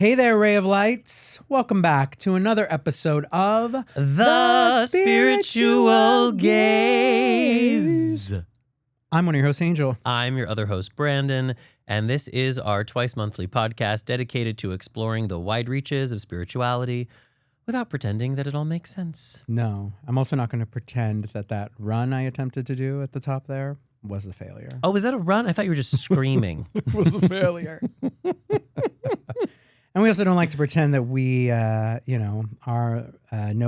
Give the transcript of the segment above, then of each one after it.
Hey there, Ray of Lights. Welcome back to another episode of The Spiritual Gaze. I'm one of your hosts, Angel. I'm your other host, Brandon, and this is our twice monthly podcast dedicated to exploring the wide reaches of spirituality without pretending that it all makes sense. No, I'm also not going to pretend that run I attempted to do at the top there was a failure. Oh, was that a run? I thought you were just screaming. It was a failure. And we also don't like to pretend that we, know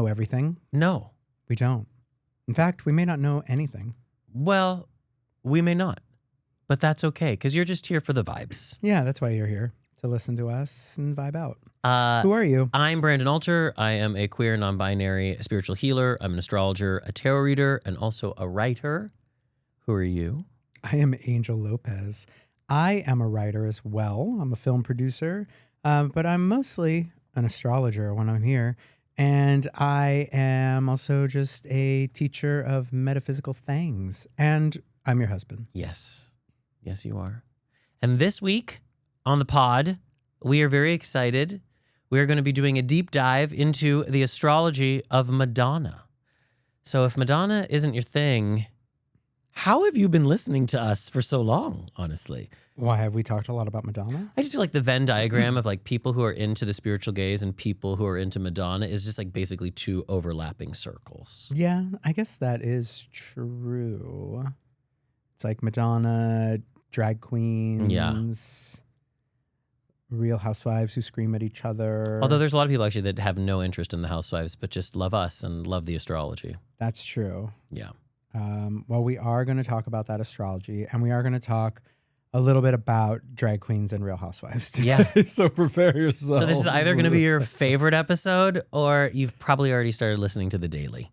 everything. No. We don't. In fact, we may not know anything. Well, we may not, but that's okay because you're just here for the vibes. Yeah, that's why you're here, to listen to us and vibe out. Who are you? I'm Brandon Alter. I am a queer, non-binary spiritual healer. I'm an astrologer, a tarot reader, and also a writer. Who are you? I am Angel Lopez. I am a writer as well. I'm a film producer, but I'm mostly an astrologer when I'm here. And I am also just a teacher of metaphysical things. And I'm your husband. Yes. Yes, you are. And this week on the pod, we are very excited. We are going to be doing a deep dive into the astrology of Madonna. So if Madonna isn't your thing, how have you been listening to us for so long, honestly? Why have we talked a lot about Madonna? I just feel like the Venn diagram of like people who are into the spiritual gaze and people who are into Madonna is just like basically two overlapping circles. Yeah, I guess that is true. It's like Madonna, drag queens, Real Housewives who scream at each other. Although there's a lot of people actually that have no interest in the Housewives, but just love us and love the astrology. That's true. Yeah. Well, we are going to talk about that astrology, and we are going to talk a little bit about drag queens and Real Housewives today. Yeah. So prepare yourself. So this is either going to be your favorite episode or you've probably already started listening to the daily.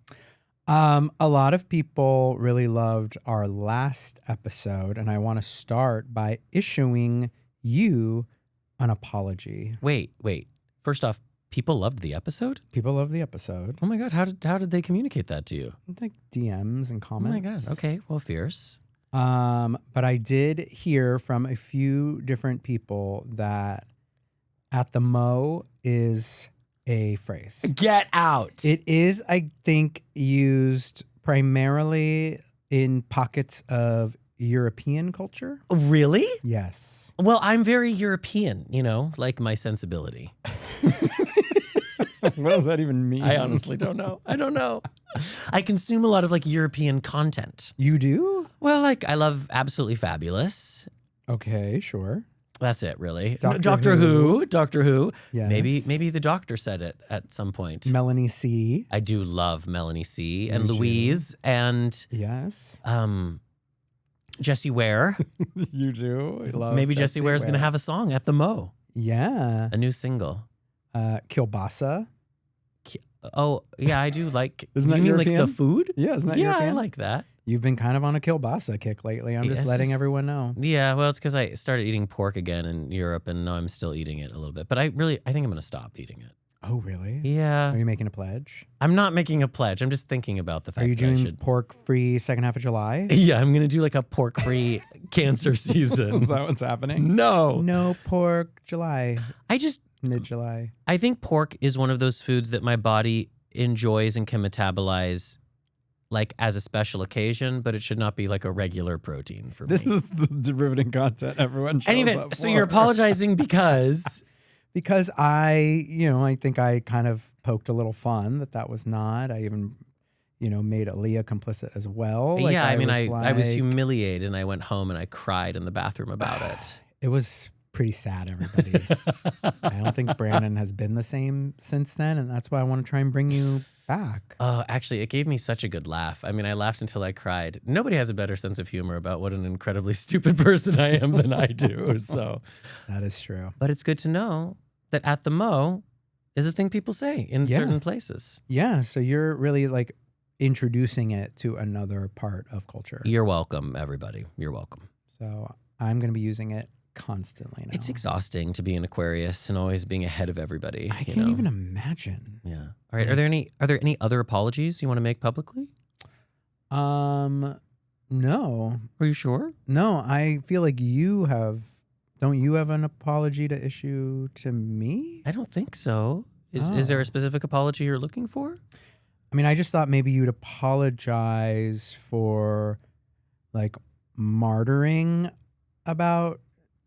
A lot of people really loved our last episode, and I want to start by issuing you an apology. Wait. First off, people loved the episode? People loved the episode. Oh my God, how did they communicate that to you? Like DMs and comments. Oh my God, okay, well, fierce. But I did hear from a few different people that at the mo is a phrase. Get out. It is, I think, used primarily in pockets of European culture. Really? Yes. Well, I'm very European, like my sensibility. What does that even mean? I honestly don't know. I don't know. I consume a lot of like European content. You do? Well, like I love Absolutely Fabulous. Okay, sure. That's it, really. Doctor Who. Doctor Who. Yes. Maybe the doctor said it at some point. Melanie C. I do love Melanie C. and You do. Louise and Yes. Jessie Ware. You do? I love Maybe Jessie Ware's going to have a song at the Mo. Yeah. A new single. Kielbasa. Oh, yeah, I do like. Isn't do that you mean European? like the food? Yeah, isn't that Yeah, European? I like that. You've been kind of on a kielbasa kick lately. I'm just Yes. letting everyone know. Yeah, well, it's because I started eating pork again in Europe, and now I'm still eating it a little bit. But I think I'm going to stop eating it. Oh, really? Yeah. Are you making a pledge? I'm not making a pledge. I'm just thinking about the fact Are you that I doing should. pork-free second half of July? Yeah, I'm going to do like a pork-free cancer season. Is that what's happening? No. No pork July, mid-July. I think pork is one of those foods that my body enjoys and can metabolize like as a special occasion, but it should not be like a regular protein for This me. is the derivative content everyone shows up So for. you're apologizing because Because I think I kind of poked a little fun that was not. I even, made Aaliyah complicit as well. Like, yeah, I was like- humiliated and I went home and I cried in the bathroom about it. It was pretty sad, everybody. I don't think Brandon has been the same since then, and that's why I want to try and bring you back. Actually, it gave me such a good laugh. I mean, I laughed until I cried. Nobody has a better sense of humor about what an incredibly stupid person I am than I do. So That is true. But it's good to know that at the Mo is a thing people say in certain places. Yeah, so you're really like introducing it to another part of culture. You're welcome, everybody. You're welcome. So I'm going to be using it constantly now. It's exhausting to be an Aquarius and always being ahead of everybody. I can't even imagine. Yeah. All right. Are there any other apologies you want to make publicly? No. Are you sure? No, I feel like you have Don't you have an apology to issue to me? I don't think so. Is there a specific apology you're looking for? I mean, I just thought maybe you'd apologize for like martyring about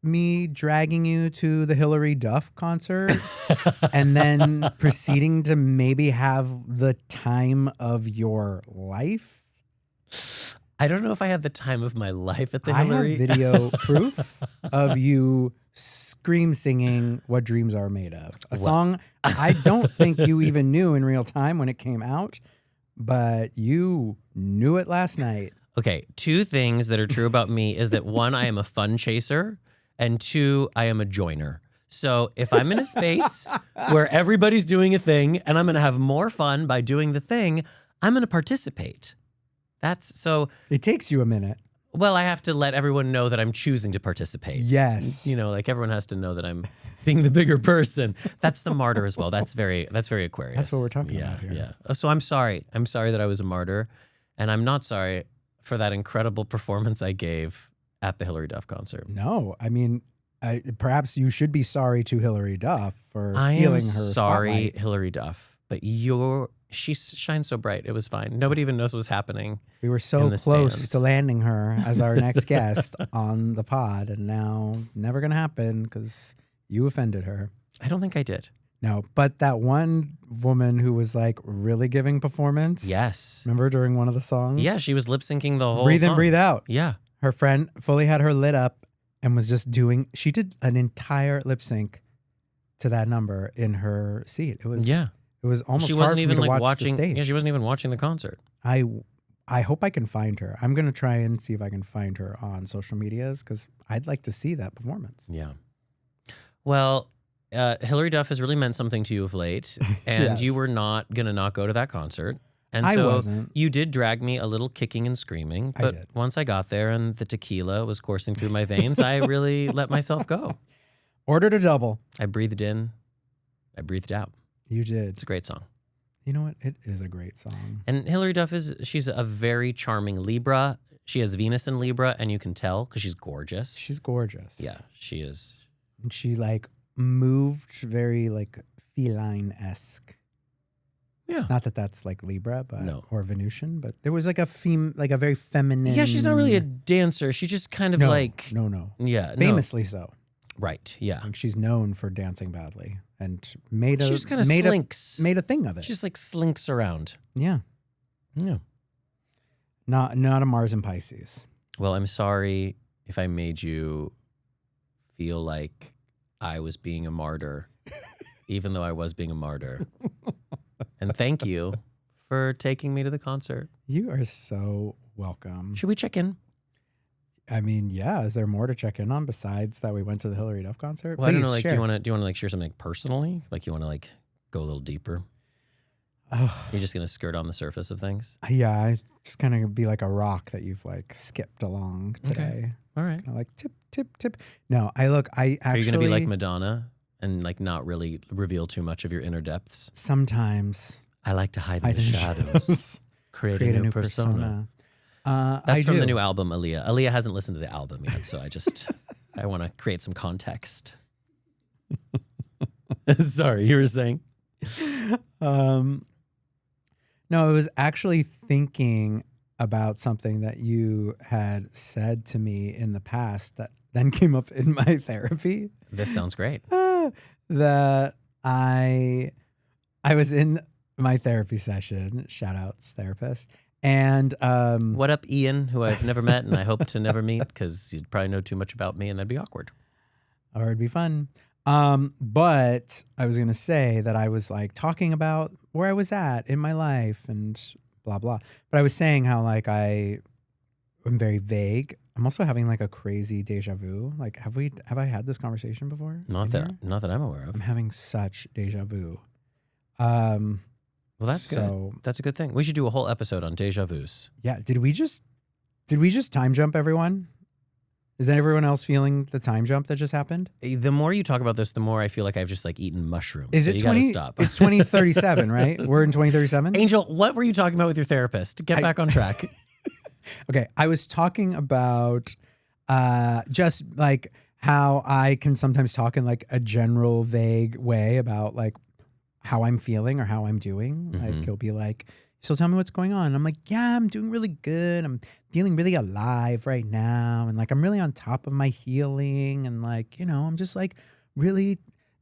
me dragging you to the Hillary Duff concert and then proceeding to maybe have the time of your life. I don't know if I had the time of my life at the I Hillary. have video proof of you scream singing What Dreams Are Made Of. A song I don't think you even knew in real time when it came out, but you knew it last night. Okay, two things that are true about me is that one, I am a fun chaser, and two, I am a joiner. So if I'm in a space where everybody's doing a thing and I'm going to have more fun by doing the thing, I'm going to participate. That's so. It takes you a minute. Well, I have to let everyone know that I'm choosing to participate. Yes. You know, like everyone has to know that I'm being the bigger person. That's the martyr as well. That's very Aquarius. That's what we're talking about here. Yeah. So I'm sorry. I'm sorry that I was a martyr. And I'm not sorry for that incredible performance I gave at the Hillary Duff concert. No, I mean, perhaps you should be sorry to Hillary Duff for stealing her sorry, spotlight. Hillary Duff, but she shines so bright. It was fine. Nobody even knows what was happening. We were so close stands. to landing her as our next guest on the pod, and now never going to happen because you offended her. I don't think I did. No, but that one woman who was like really giving performance. Yes. Remember during one of the songs? Yeah, she was lip syncing the whole Breathe song. in, breathe out. Yeah. Her friend fully had her lit up and was just she did an entire lip sync to that number in her seat. It was almost she hard wasn't for even me to like watch watching. the stage. Yeah, she wasn't even watching the concert. I hope I can find her. I'm going to try and see if I can find her on social medias because I'd like to see that performance. Yeah. Well, Hillary Duff has really meant something to you of late, and Yes. you were not going to not go to that concert. And I so wasn't. you did drag me a little kicking and screaming, but did. once I got there and the tequila was coursing through my veins, I really let myself go. Ordered a double. I breathed in, I breathed out. You did. It's a great song. You know what? It is a great song. And Hillary Duff she's a very charming Libra. She has Venus in Libra, and you can tell because she's gorgeous. She's gorgeous. Yeah, she is. And she like moved very like feline-esque. Yeah. Not that that's like Libra, but No. or Venusian, but there was like a very feminine. Yeah, she's not really a dancer. She just kind of no, like. No. Yeah. no. Famously so. Right. Yeah. Like she's known for dancing badly and made a She just kind of made slinks. made a thing of it. She just like slinks around. Yeah. Yeah. Not a Mars and Pisces. Well, I'm sorry if I made you feel like I was being a martyr, even though I was being a martyr. And thank you for taking me to the concert. You are so welcome. Should we check in? I mean, yeah. Is there more to check in on besides that we went to the Hillary Duff concert? Well, I don't know. Please Like, share. do you want to like share something personally? Like, you want to like go a little deeper? Oh, You're just gonna skirt on the surface of things. yeah, I just kind of be like a rock that you've like skipped along today. All right. Kind of like tip. No, I actually. Are you gonna be like Madonna and like not really reveal too much of your inner depths? Sometimes I like to hide in hide the in the shadows. Create a new persona. That's I from do. the new album, Aaliyah. Aaliyah hasn't listened to the album yet, so I want to create some context. Sorry, you were saying? No, I was actually thinking about something that you had said to me in the past that then came up in my therapy. This sounds great. That I was in my therapy session, shout outs therapist, and What up, Ian, who I've never met and I hope to never meet because you'd probably know too much about me and that'd be awkward. or it'd be fun. But I was gonna say that I was like talking about where I was at in my life and blah blah. But I was saying how like I am very vague. I'm also having like a crazy deja vu. Like have I had this conversation before? Not in that here? I'm aware of. I'm having such deja vu. Well, that's so- good. That's a good thing. We should do a whole episode on deja vus. Yeah. Did we just time jump everyone? Is everyone else feeling the time jump that just happened? The more you talk about this, the more I feel like I've just like eaten mushrooms. Is so it you gotta 20? stop. It's 2037, right? We're in 2037. Angel, what were you talking about with your therapist? Get back on track. Okay, I was talking about just like how I can sometimes talk in like a general vague way about like how I'm feeling or how I'm doing. Like he'll be like, so tell me what's going on. And I'm like, yeah, I'm doing really good. I'm feeling really alive right now. And like, I'm really on top of my healing. And like, you know, I'm just like really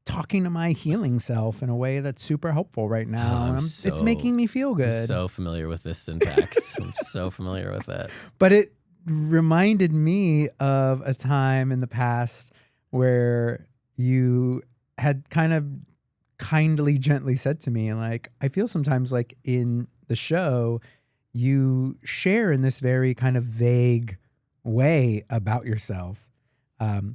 talking to my healing self in a way that's super helpful right now. And it's making me feel good. I'm so familiar with this syntax. I'm so familiar with it. But it reminded me of a time in the past where you had kind of kindly, gently said to me, like, I feel sometimes like in the show, you share in this very kind of vague way about yourself. And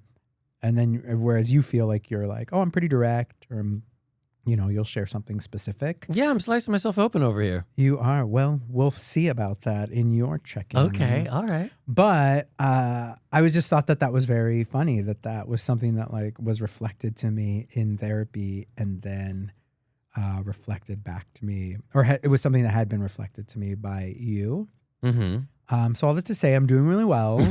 then whereas you feel like you're like, oh, I'm pretty direct, or, you know, you'll share something specific. Yeah, I'm slicing myself open over here. You are. Well, we'll see about that in your check-in. Okay, all right. But I was just thought that was very funny, that was something that like was reflected to me in therapy and then reflected back to me, or it was something that had been reflected to me by you. So all that to say, I'm doing really well.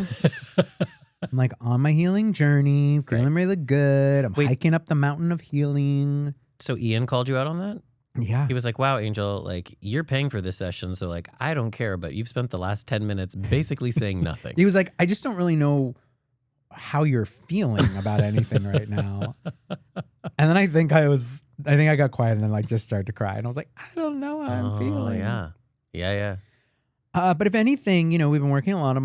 I'm like on my healing journey, feeling really good. I'm hiking up the mountain of healing. So Ian called you out on that? Yeah. He was like, wow, Angel, like you're paying for this session. So like, I don't care, but you've spent the last 10 minutes basically saying nothing. He was like, I just don't really know how you're feeling about anything right now. And then I think I got quiet and then like just started to cry. And I was like, I don't know how I'm feeling. Yeah. But if anything, you know, we've been working a lot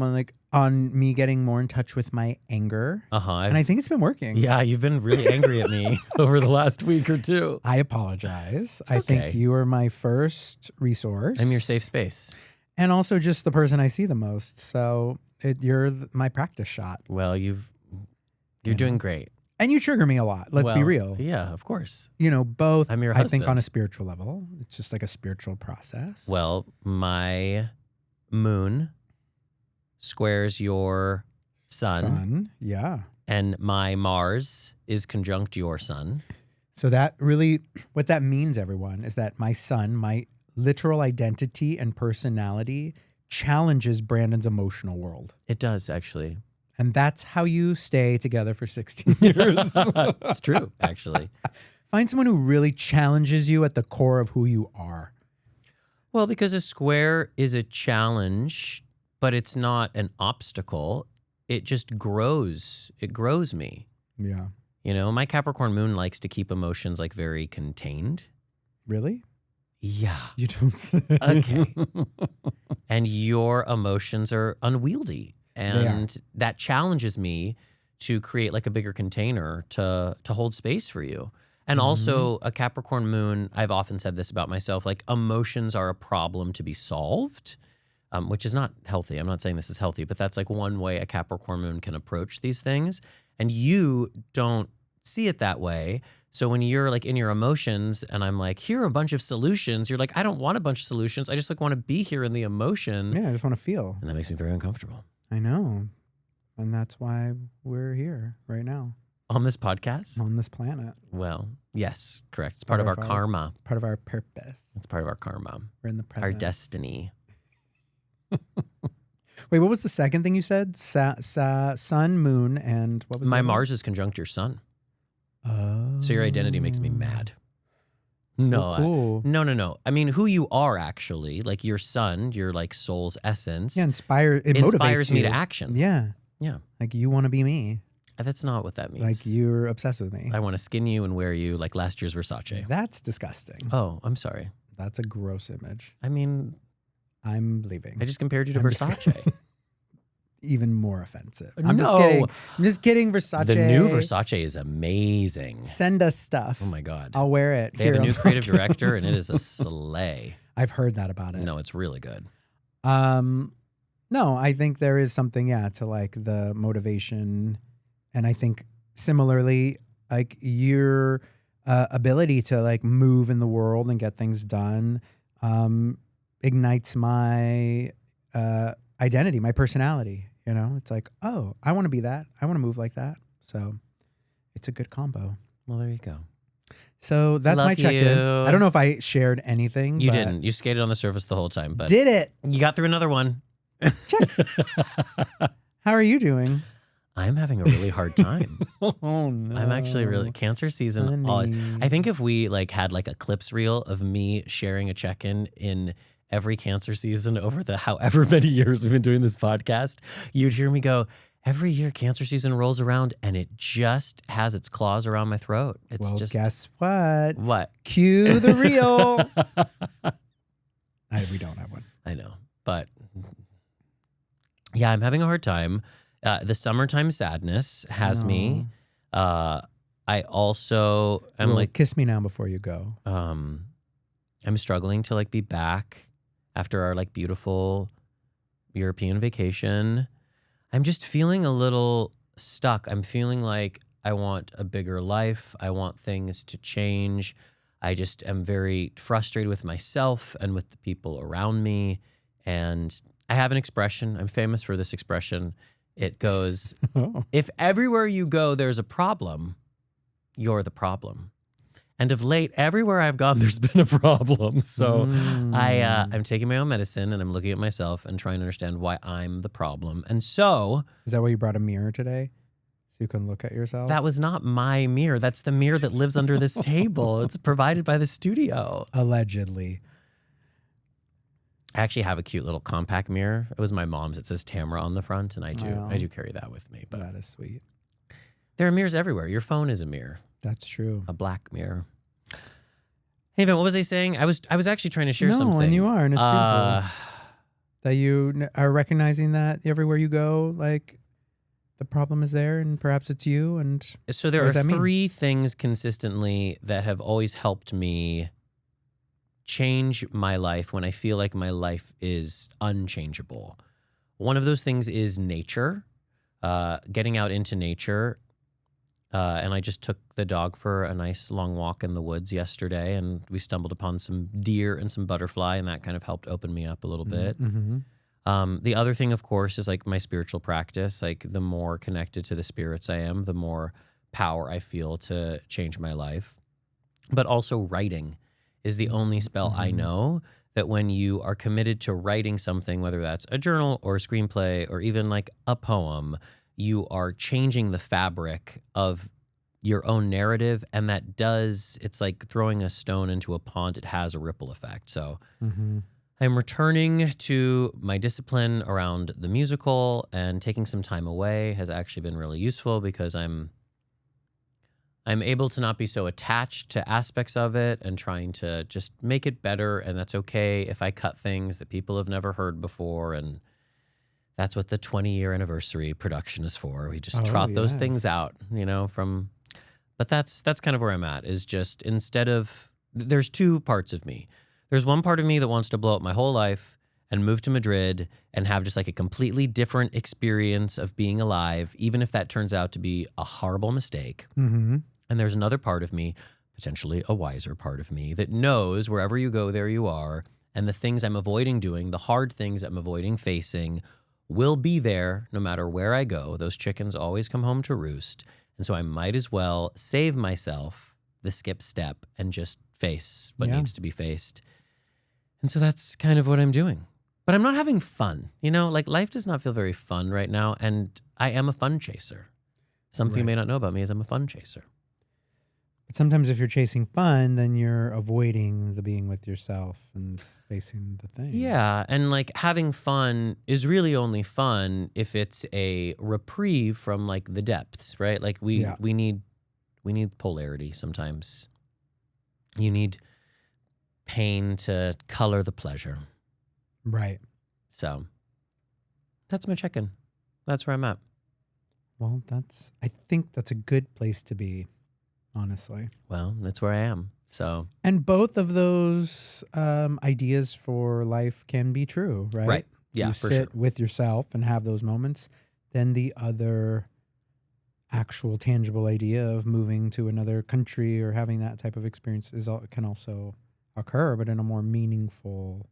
on me getting more in touch with my anger. And I think it's been working. Yeah, you've been really angry at me over the last week or two. I apologize. It's okay. I think you are my first resource. I'm your safe space. And also just the person I see the most. So you're my practice shot. Well, you're doing great. And you trigger me a lot. Let's be real. Yeah, of course. You know, both. I'm your I husband. think on a spiritual level. It's just like a spiritual process. Well, my moon squares your sun. Yeah. And my Mars is conjunct your sun. So that really, what that means, everyone, is that my sun, my literal identity and personality challenges Brandon's emotional world. It does, actually. And that's how you stay together for 16 years. It's true, actually. Find someone who really challenges you at the core of who you are. Well, because a square is a challenge, but it's not an obstacle. It just grows. It grows me. Yeah. You know, my Capricorn moon likes to keep emotions like very contained. Really? Yeah. You don't say. Okay. And your emotions are unwieldy. And that challenges me to create like a bigger container to hold space for you. And also a Capricorn moon, I've often said this about myself, like emotions are a problem to be solved, which is not healthy. I'm not saying this is healthy, but that's like one way a Capricorn moon can approach these things. And you don't see it that way. So when you're like in your emotions and I'm like, here are a bunch of solutions, you're like, I don't want a bunch of solutions. I just like want to be here in the emotion. Yeah, I just want to feel. And that makes me very uncomfortable. I know. And that's why we're here right now. On this podcast? On this planet. Well, yes, correct. It's part of our karma. Part of our purpose. It's part of our karma. We're in the present. Our destiny. Wait, what was the second thing you said? Sun, moon, and what was My that? Mars is conjunct your sun. Oh. So your identity makes me mad. No, cool. No. I mean, who you are actually, like your sun, your like soul's essence. Yeah, it inspires motivates me you to action. Yeah. Yeah. Like you want to be me. That's not what that means. Like you're obsessed with me. I want to skin you and wear you like last year's Versace. That's disgusting. Oh, I'm sorry. That's a gross image. I mean, I'm leaving. I just compared you to Versace. Even more offensive. No. I'm just kidding. I'm just kidding, Versace. The new Versace is amazing. Send us stuff. Oh my God. I'll wear it. They have a new creative director and it is a slay. I've heard that about it. No, it's really good. No, I think there is something, to like the motivation. And I think similarly, like your ability to like move in the world and get things done ignites my identity, my personality. You know, it's like, oh, I want to be that. I want to move like that. So it's a good combo. Well, there you go. So that's my check-in. I don't know if I shared anything. You didn't. You skated on the surface the whole time. But did it. You got through another one. Check. How are you doing? I'm having a really hard time. Oh no. I'm actually really cancer season. I think if we like had like a clips reel of me sharing a check-in in every cancer season over the however many years we've been doing this podcast, you'd hear me go, every year cancer season rolls around and it just has its claws around my throat. It's well, just guess what? what? Cue the reel. We don't have one. I know, but yeah, I'm having a hard time. The summertime sadness has me. I also am like, kiss me now before you go. I'm struggling to like be back after our like beautiful European vacation. I'm just feeling a little stuck. I'm feeling like I want a bigger life. I want things to change. I just am very frustrated with myself and with the people around me. And I have an expression. I'm famous for this expression. It goes, if everywhere you go, there's a problem, you're the problem. And of late, everywhere I've gone, there's been a problem. So I'm taking my own medicine and I'm looking at myself and trying to understand why I'm the problem. And so... Is that why you brought a mirror today? So you can look at yourself? That was not my mirror. That's the mirror that lives under this table. It's provided by the studio. Allegedly. I actually have a cute little compact mirror. It was my mom's. It says Tamara on the front, and I do carry that with me. But that is sweet. There are mirrors everywhere. Your phone is a mirror. That's true. A black mirror. Hey, Evan, what was I saying? I was actually trying to share something. No, and you are, and it's beautiful. That you are recognizing that everywhere you go, like the problem is there, and perhaps it's you. And so there are three things consistently that have always helped me change my life when I feel like my life is unchangeable. One of those things is nature, getting out into nature. And I just took the dog for a nice long walk in the woods yesterday, and we stumbled upon some deer and some butterfly, and that kind of helped open me up a little bit. Mm-hmm. The other thing, of course, is like my spiritual practice. Like the more connected to the spirits I am, the more power I feel to change my life. But also writing is the only spell I know that when you are committed to writing something, whether that's a journal or a screenplay or even like a poem, you are changing the fabric of your own narrative. And that it's like throwing a stone into a pond. It has a ripple effect. So I'm returning to my discipline around the musical, and taking some time away has actually been really useful because I'm able to not be so attached to aspects of it and trying to just make it better. And that's okay if I cut things that people have never heard before. And that's what the 20-year anniversary production is for. We just trot those things out, but that's kind of where I'm at, is just there's two parts of me. There's one part of me that wants to blow up my whole life and move to Madrid and have just like a completely different experience of being alive, even if that turns out to be a horrible mistake. Mm-hmm. And there's another part of me, potentially a wiser part of me, that knows wherever you go, there you are. And the things I'm avoiding doing, the hard things I'm avoiding facing, will be there no matter where I go. Those chickens always come home to roost. And so I might as well save myself the skip step and just face what needs to be faced. And so that's kind of what I'm doing. But I'm not having fun. Like life does not feel very fun right now. And I am a fun chaser. Something you may not know about me is I'm a fun chaser. But sometimes if you're chasing fun, then you're avoiding the being with yourself and facing the thing. Yeah, and like having fun is really only fun if it's a reprieve from like the depths, right? Like we need polarity sometimes. You need pain to color the pleasure. Right. So that's my check-in. That's where I'm at. Well, I think that's a good place to be. Honestly. Well, that's where I am. So, and both of those ideas for life can be true, right? Right. Yeah, you for sit sure. with yourself and have those moments. Then the other actual tangible idea of moving to another country or having that type of experience can also occur, but in a more meaningful,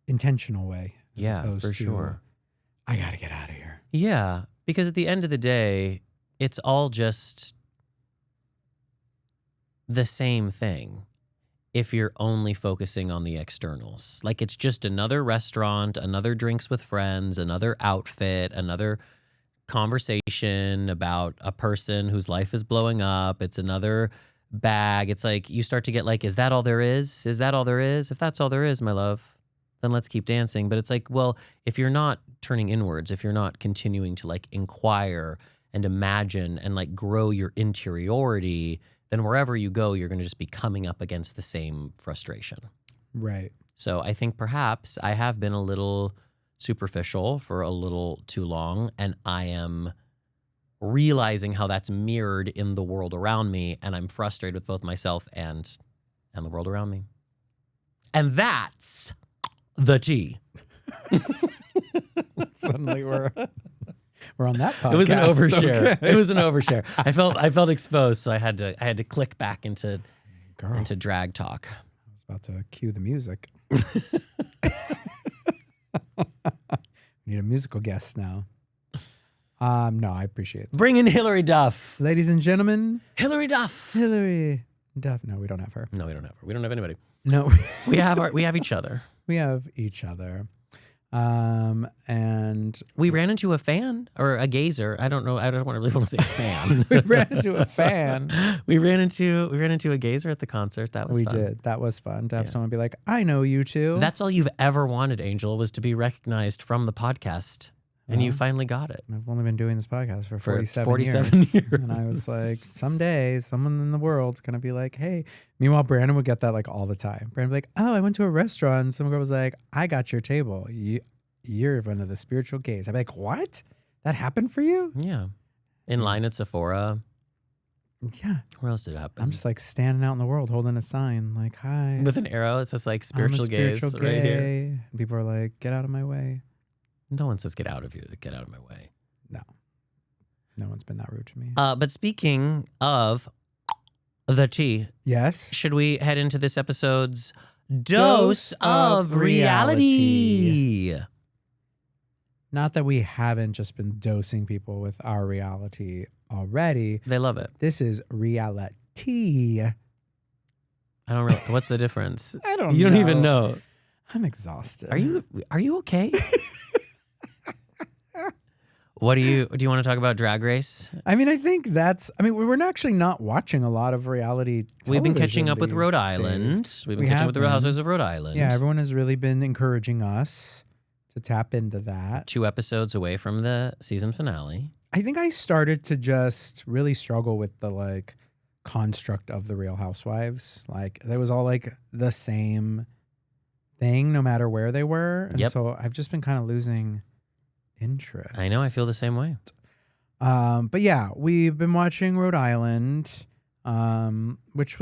intentional way. Yeah, for sure. I got to get out of here. Yeah, because at the end of the day, it's all just the same thing if you're only focusing on the externals. Like it's just another restaurant, another drinks with friends, another outfit, another conversation about a person whose life is blowing up. It's another bag. It's like you start to get like, is that all there is? Is that all there is? If that's all there is, my love, then let's keep dancing. But it's like, well, if you're not turning inwards, if you're not continuing to like inquire and imagine and like grow your interiority, then wherever you go, you're going to just be coming up against the same frustration. Right. So I think perhaps I have been a little superficial for a little too long, and I am realizing how that's mirrored in the world around me, and I'm frustrated with both myself and the world around me. And that's the tea. Suddenly we're on that podcast. It was an overshare. Okay. It was an overshare. I felt exposed, so I had to click back into drag talk. I was about to cue the music. Need a musical guest now. No, I appreciate it. Bring in Hillary Duff. Ladies and gentlemen, Hillary Duff. Hillary Duff. No, we don't have her. No, we don't have her. We don't have anybody. No, We have each other. we have each other. And We ran into a fan or a gazer. I don't know. I don't really want to say fan. we ran into a fan. we ran into a gazer at the concert. That was We fun. did. That was fun to have someone be like, I know you too. That's all you've ever wanted, Angel, was to be recognized from the podcast. And you finally got it. I've only been doing this podcast for 47, 47 years. And I was like, someday someone in the world's going to be like, hey. Meanwhile, Brandon would get that like all the time. Brandon would be like, oh, I went to a restaurant. And some girl was like, I got your table. You're one of the spiritual gays. I'd be like, what? That happened for you? Yeah. In line at Sephora. Yeah. Where else did it happen? I'm just like standing out in the world holding a sign like, hi. with an arrow. It says like I'm a spiritual gaze right here. gay. And people are like, get out of my way. No one says get out of here. Get out of my way. No one's been that rude to me. But speaking of the tea, Yes. should we head into this episode's dose of reality? Not that we haven't just been dosing people with our reality already. They love it. This is reality. I don't really. What's the difference? I don't You don't even know. I'm exhausted. Are you okay? Do you want to talk about Drag Race? I mean, I think we're actually not watching a lot of reality television. We've been catching up with these Rhode days. Island. We've been We catching up have with the Real been. Housewives of Rhode Island. Yeah, everyone has really been encouraging us to tap into that. 2 episodes away from the season finale. I think I started to just really struggle with the like construct of the Real Housewives. Like it was all like the same thing no matter where they were. And Yep. so I've just been kind of losing interest. I know. I feel the same way. But yeah, we've been watching Rhode Island, which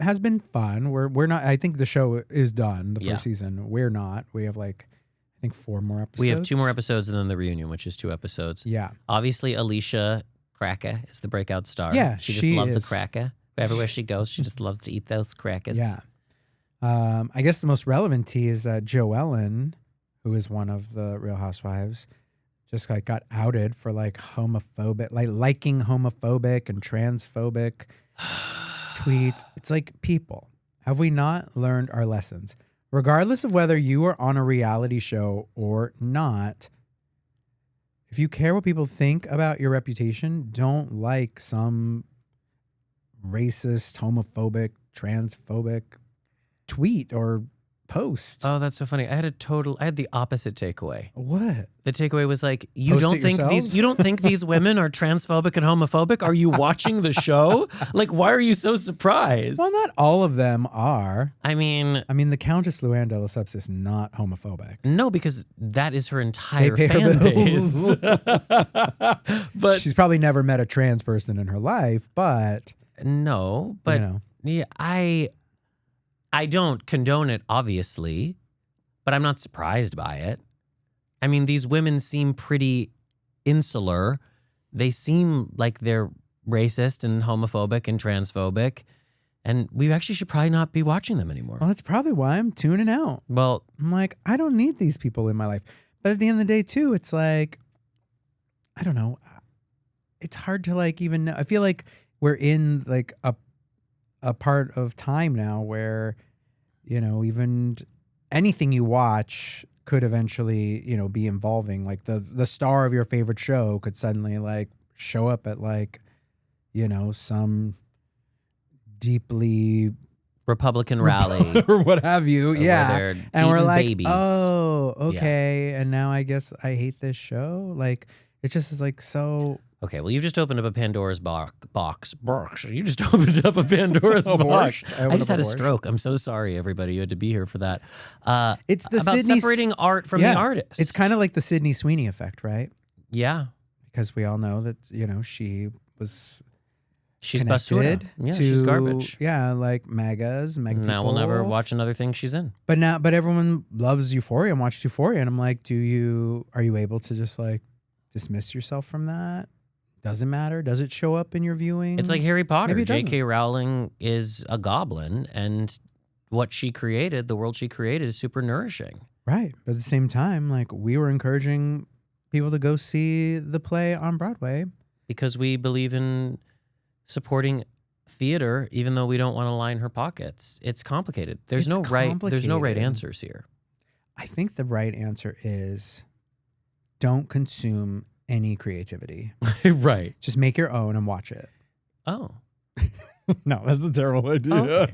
has been fun. We're not. I think the show is done. The first season. We're not. We have like I think 4 more episodes. We have 2 more episodes and then the reunion, which is 2 episodes. Yeah. Obviously, Alicia Cracker is the breakout star. Yeah, she just she loves is. the cracker. Everywhere she goes, she just loves to eat those crackers. Yeah. I guess the most relevant tea is that Joellen, who is one of the Real Housewives, just like got outed for like homophobic, like liking homophobic and transphobic tweets. It's like, people, have we not learned our lessons? Regardless of whether you are on a reality show or not, if you care what people think about your reputation, don't like some racist, homophobic, transphobic tweet or post. Oh, that's so funny. I had the opposite takeaway. What? The takeaway was like, you Post don't it think yourselves? you don't think these women are transphobic and homophobic? Are you watching the show? Like, why are you so surprised? Well, not all of them are. I mean, The Countess Luann de Lesseps is not homophobic. no, because that is her entire They pay her fan bills. base. But She's probably never met a trans person in her life, but no, but you know. yeah, I don't condone it, obviously, but I'm not surprised by it. I mean, these women seem pretty insular. They seem like they're racist and homophobic and transphobic, and we actually should probably not be watching them anymore. Well, that's probably why I'm tuning out. Well, I'm like, I don't need these people in my life. But at the end of the day, too, it's like, I don't know. It's hard to like even know. I feel like we're in like a part of time now where, you know, even anything you watch could eventually, be involving. Like the star of your favorite show could suddenly like show up at like, some deeply Republican rally. or what have you. where Yeah. they're And we're eating like, babies. oh, okay. And now I guess I hate this show. Like, it just is like so. Okay, well, you've just opened up a Pandora's box. You just opened up a Pandora's box. I just had a stroke. I'm so sorry, everybody. You had to be here for that. It's the about Sydney separating art from the artist. It's kind of like the Sydney Sweeney effect, right? Yeah. Because we all know that, she was She's basura. Yeah, to, she's garbage. Yeah, like MAGAs, MAGA Now people. we'll never watch another thing she's in. But everyone loves Euphoria and watched Euphoria. And I'm like, are you able to just like dismiss yourself from that? Doesn't matter. Does it show up in your viewing? It's like Harry Potter. Maybe it doesn't. J.K. Rowling is a goblin, and what she created, the world she created, is super nourishing. Right. But at the same time, like we were encouraging people to go see the play on Broadway. Because we believe in supporting theater, even though we don't want to line her pockets. It's complicated. There's no right answers here. I think the right answer is don't consume any creativity. Right. Just make your own and watch it. Oh. No, that's a terrible idea. Okay.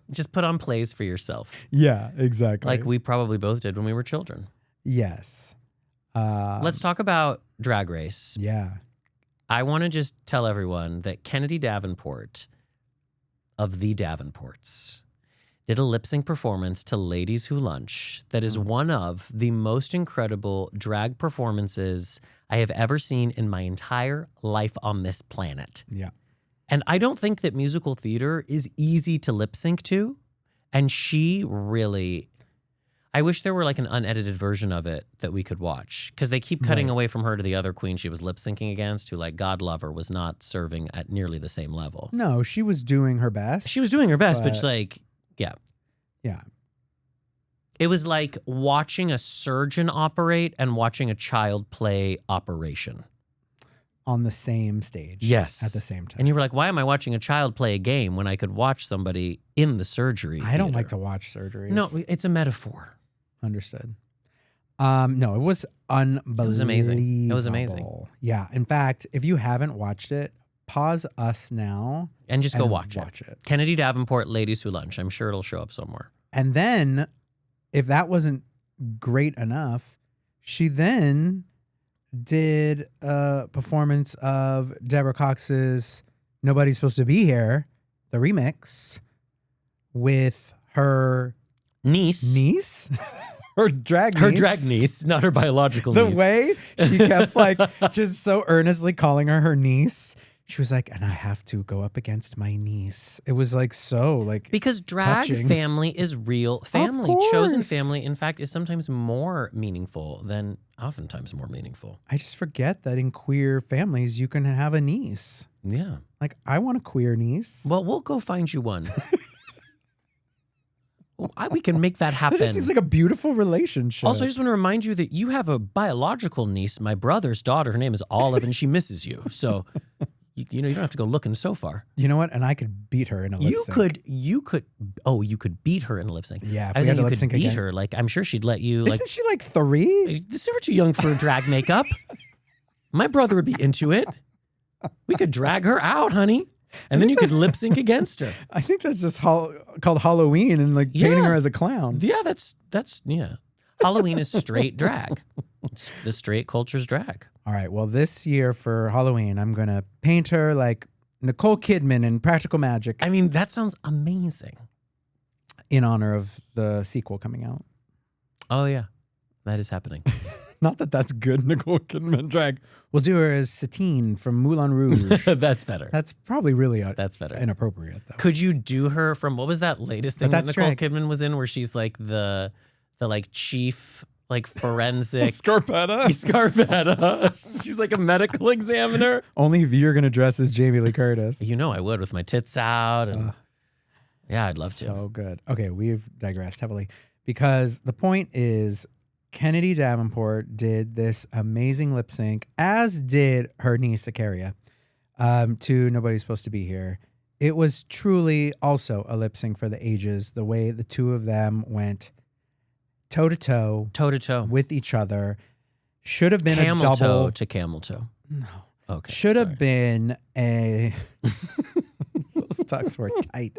Just put on plays for yourself. Yeah, exactly. Like we probably both did when we were children. Yes. Let's talk about Drag Race. Yeah. I want to just tell everyone that Kennedy Davenport of the Davenports did a lip sync performance to Ladies Who Lunch that is one of the most incredible drag performances I have ever seen in my entire life on this planet. Yeah. And I don't think that musical theater is easy to lip sync to. And she really, I wish there were like an unedited version of it that we could watch, because they keep cutting away from her to the other queen she was lip syncing against, who, like, God love her, was not serving at nearly the same level. No, she was doing her best. She was doing her best, but like, yeah. Yeah. It was like watching a surgeon operate and watching a child play Operation. On the same stage. Yes. At the same time. And you were like, why am I watching a child play a game when I could watch somebody in the surgery I don't theater? like to watch surgeries. No, it's a metaphor. Understood. No, it was unbelievable. It was amazing. It was amazing. Yeah. In fact, if you haven't watched it, pause us now. And just go watch it. Kennedy Davenport, Ladies Who Lunch. I'm sure it'll show up somewhere. And then, if that wasn't great enough, she then did a performance of Deborah Cox's Nobody's Supposed to Be Here, the remix, with her niece. Her drag niece, not her biological niece. The way she kept like just so earnestly calling her niece. She was like, and I have to go up against my niece. It was like so like because drag touching. Family is real family. Of course. Chosen family, in fact, is sometimes more meaningful than oftentimes more meaningful. I just forget that in queer families you can have a niece. Yeah. Like I want a queer niece. Well, we'll go find you one. We can make that happen. That just seems like a beautiful relationship. Also, I just want to remind you that you have a biological niece, my brother's daughter. Her name is Olive, and she misses you. So, you don't have to go looking so far. You know what? And I could beat her in a lip sync. You could beat her in a lip sync. Yeah, if I was we had saying to you lip sync could beat again. her. Like, I'm sure she'd let you. Like, isn't she like 3? This is never too young for drag makeup. My brother would be into it. We could drag her out, honey. And then you could lip sync against her. I think that's just called Halloween and like painting her as a clown. Yeah, that's Halloween is straight drag. It's the straight culture's drag. All right. Well, this year for Halloween, I'm going to paint her like Nicole Kidman in Practical Magic. I mean, that sounds amazing. In honor of the sequel coming out. Oh, yeah. That is happening. Not that that's good Nicole Kidman drag. We'll do her as Satine from Moulin Rouge. That's better. That's probably really that's better. Inappropriate, though. Could you do her from, what was that latest thing that Nicole drag. Kidman was in where she's like the like chief like forensic Scarpetta. She's like a medical examiner. Only if you're going to dress as Jamie Lee Curtis. You know I would, with my tits out. And yeah, I'd love to. So good. Okay, we've digressed heavily because the point is Kennedy Davenport did this amazing lip sync, as did her niece Akaria, to Nobody's Supposed to Be Here. It was truly also a lip sync for the ages, the way the two of them went toe to toe Toe to toe. with each other. Should have been Camel a double. toe to camel toe. No. Okay. Should sorry. have been a. Those tucks were tight.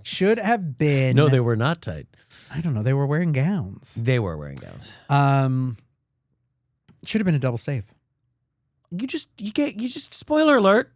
Should have been. No, they were not tight. I don't know. They were wearing gowns. They were wearing gowns. Should have been a double save. You just spoiler alert.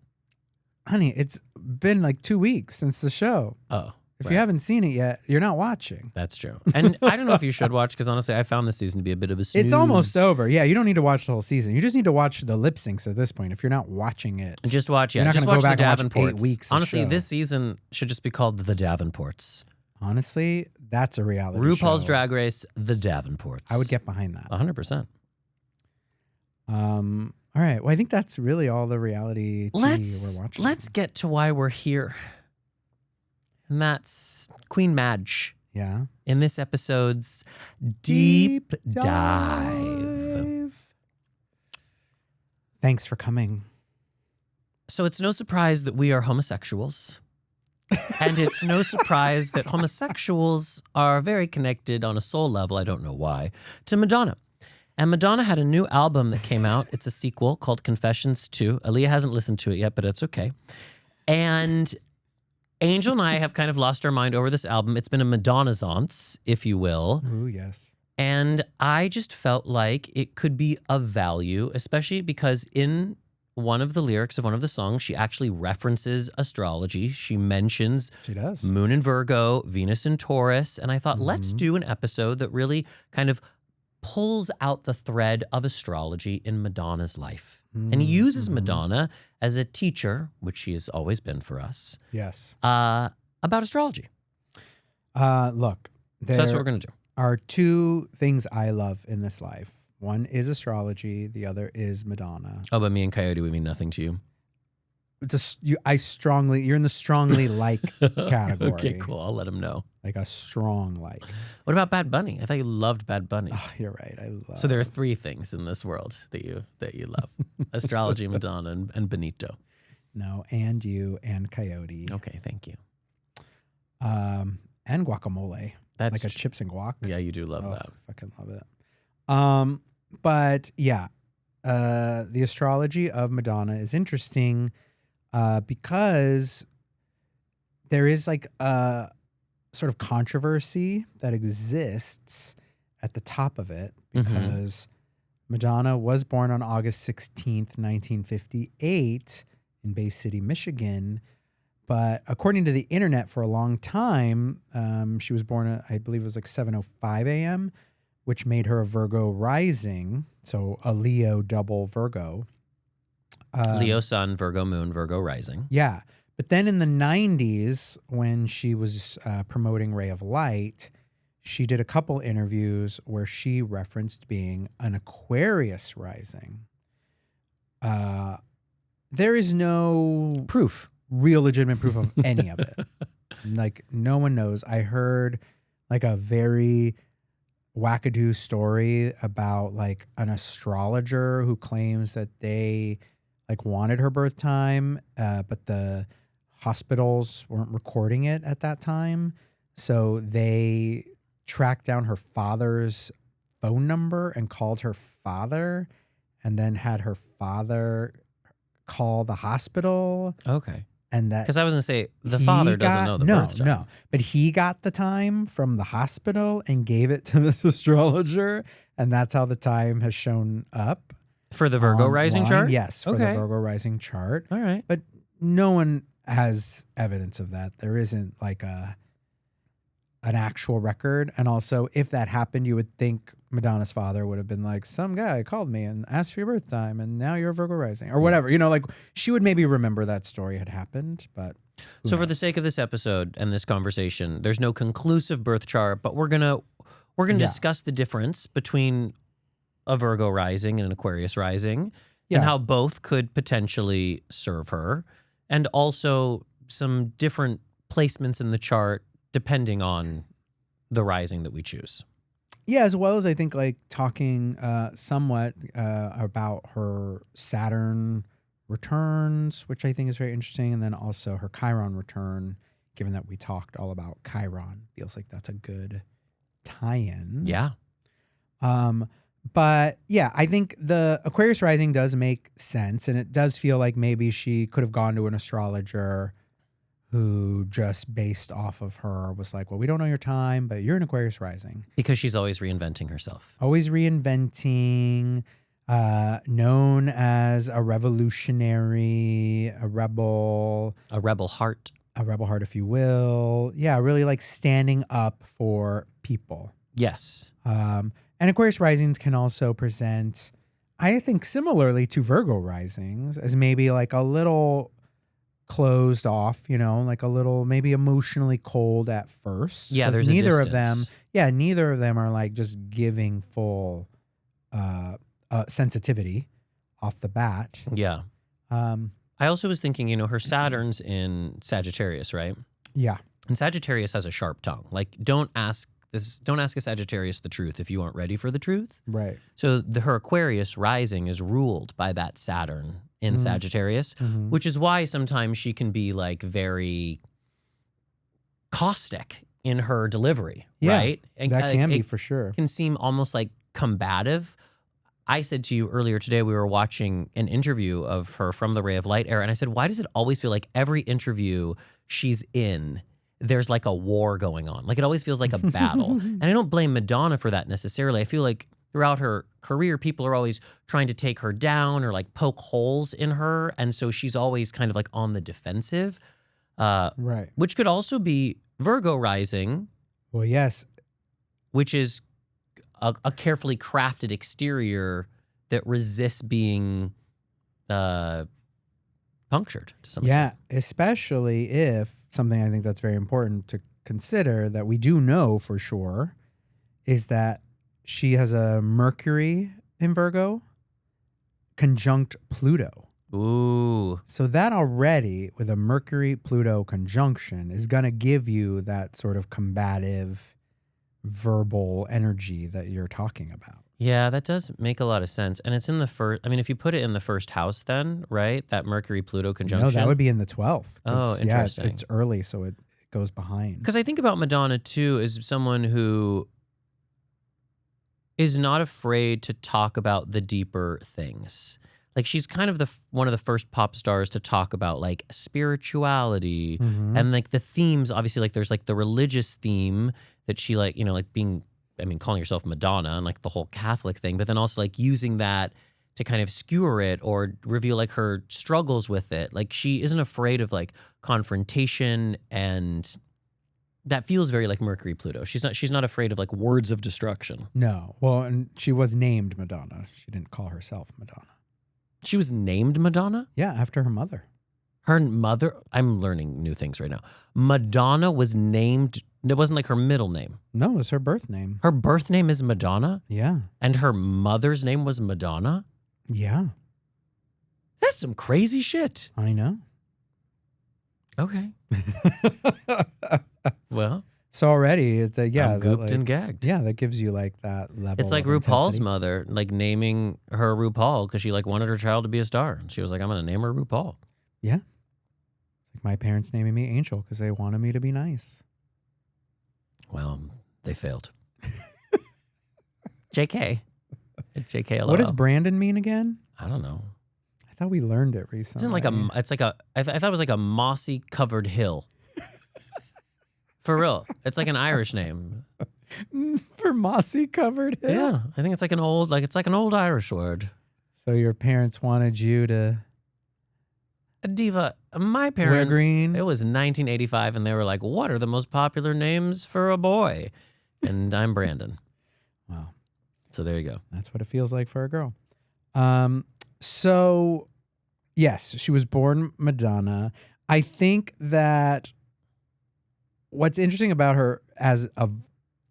Honey, it's been like 2 weeks since the show. Oh. If you haven't seen it yet, you're not watching. That's true. And I don't know if you should watch because honestly, I found this season to be a bit of a snooze. It's almost over. Yeah, you don't need to watch the whole season. You just need to watch the lip syncs at this point if you're not watching it. Just watch, You're not just gonna watch go the back and watch Davenports. 8 weeks of Honestly, show. this season should just be called The Davenports. Honestly, that's a reality RuPaul's show. Drag Race, The Davenports. I would get behind that. 100%. All right. Well, I think that's really all the reality TV we're watching. Let's get to why we're here. And that's Queen Madge Yeah. in this episode's Deep Dive. Thanks for coming. So it's no surprise that we are homosexuals. And it's no surprise that homosexuals are very connected on a soul level, I don't know why, to Madonna. And Madonna had a new album that came out. It's a sequel called Confessions 2. Aaliyah hasn't listened to it yet, but it's okay. And Angel and I have kind of lost our mind over this album. It's been a Madonnaissance, if you will. Ooh, yes. And I just felt like it could be of value, especially because in one of the lyrics of one of the songs, she actually references astrology. She mentions She does. Moon in Virgo, Venus in Taurus. And I thought, let's do an episode that really kind of pulls out the thread of astrology in Madonna's life and uses Madonna as a teacher, which she has always been for us, Yes. about astrology. Look, So that's what we're going to do. are two things I love in this life. One is astrology. The other is Madonna. Oh, but me and Coyote would mean nothing to you. You're in the strongly like category. Okay, cool. I'll let him know. Like a strong like. What about Bad Bunny? I thought you loved Bad Bunny. Oh, you're right. I love. So there are three things in this world that you love: astrology, Madonna, and Benito. No, and you and Coyote. Okay, thank you. And guacamole. That's like a chips and guac. Yeah, you do love that. Fucking love it. But yeah, the astrology of Madonna is interesting because there is like a sort of controversy that exists at the top of it because Madonna was born on August 16th, 1958 in Bay City, Michigan. But according to the internet, for a long time, she was born at, I believe it was like 7:05 a.m., which made her a Virgo rising. So a Leo double Virgo. Leo sun, Virgo moon, Virgo rising. Yeah. But then in the 90s, when she was promoting Ray of Light, she did a couple interviews where she referenced being an Aquarius rising. There is no real legitimate proof of any of it. Like, no one knows. I heard like a very wackadoo story about like an astrologer who claims that they like wanted her birth time, but the hospitals weren't recording it at that time. So they tracked down her father's phone number and called her father and then had her father call the hospital. Okay. And that, because I was going to say, the father doesn't know the birth time. No, but he got the time from the hospital and gave it to this astrologer. And that's how the time has shown up. For the Virgo rising chart? Yes, for the Virgo rising chart. All right. But no one has evidence of that. There isn't like an actual record. And also, if that happened, you would think Madonna's father would have been like, some guy called me and asked for your birth time and now you're a Virgo rising or whatever. You know, like she would maybe remember that story had happened, but so for the sake of this episode and this conversation, there's no conclusive birth chart, but we're gonna discuss the difference between a Virgo rising and an Aquarius rising and how both could potentially serve her, and also some different placements in the chart depending on the rising that we choose. Yeah, as well as I think like talking somewhat about her Saturn returns, which I think is very interesting, and then also her Chiron return, given that we talked all about Chiron. Feels like that's a good tie-in. Yeah. But yeah, I think the Aquarius rising does make sense, and it does feel like maybe she could have gone to an astrologer who just based off of her was like, well, we don't know your time, but you're an Aquarius rising. Because she's always reinventing herself. Always reinventing, known as a revolutionary, a rebel heart. a rebel heart, if you will. Yeah, really like standing up for people. Yes. And Aquarius risings can also present, I think, similarly to Virgo risings, as maybe like a little closed off, like a little maybe emotionally cold at first. Yeah, there's neither a of them. distance. Yeah, neither of them are like just giving full sensitivity off the bat. Yeah. I also was thinking, her Saturn's in Sagittarius, right? Yeah. And Sagittarius has a sharp tongue. Like, don't ask a Sagittarius the truth if you aren't ready for the truth. Right. So her Aquarius rising is ruled by that Saturn in Sagittarius, which is why sometimes she can be like very caustic in her delivery, right? And that can be for sure. Can seem almost like combative. I said to you earlier today, we were watching an interview of her from the Ray of Light era, and I said, why does it always feel like every interview she's in, there's like a war going on? Like it always feels like a battle. And I don't blame Madonna for that necessarily. I feel like throughout her career, people are always trying to take her down or like poke holes in her. And so she's always kind of like on the defensive, Right. which could also be Virgo rising. Well, yes. Which is a carefully crafted exterior that resists being punctured to some extent. Yeah, especially if something I think that's very important to consider that we do know for sure is that she has a Mercury in Virgo conjunct Pluto. Ooh. So that already with a Mercury-Pluto conjunction is going to give you that sort of combative verbal energy that you're talking about. Yeah, that does make a lot of sense. And it's in the first, I mean, if you put it in the first house then, right? That Mercury-Pluto conjunction. No, that would be in the 12th. Oh, interesting. Yeah, it's early, so it goes behind. Because I think about Madonna too as someone who is not afraid to talk about the deeper things. Like she's kind of one of the first pop stars to talk about like spirituality and like the themes. Obviously, like there's like the religious theme that she like, like being, I mean, calling herself Madonna and like the whole Catholic thing, but then also like using that to kind of skewer it or reveal like her struggles with it. Like she isn't afraid of like confrontation, and that feels very like Mercury Pluto. She's not afraid of like words of destruction. No. Well, and she was named Madonna. She didn't call herself Madonna. She was named Madonna? Yeah, after her mother. Her mother? I'm learning new things right now. Madonna was named, it wasn't like her middle name. No, it was her birth name. Her birth name is Madonna? Yeah. And her mother's name was Madonna? Yeah. That's some crazy shit. I know. Okay. Well. So already, it's I'm gooped and gagged. Yeah, that gives you like that level. It's like of RuPaul's intensity. mother, like naming her RuPaul because she like wanted her child to be a star. And she was like, I'm going to name her RuPaul. Yeah. It's like my parents naming me Angel because they wanted me to be nice. Well, they failed. JK. JK. What does Brandon mean again? I don't know. I thought we learned it recently. Isn't like I thought it was like a mossy covered hill. For real. It's like an Irish name. For mossy covered hill? Yeah. I think it's like an old Irish word. So your parents wanted you to Diva, my parents, wear green? It was 1985 and they were like, what are the most popular names for a boy? And I'm Brandon. Wow. So there you go. That's what it feels like for a girl. So yes, she was born Madonna. I think that what's interesting about her as a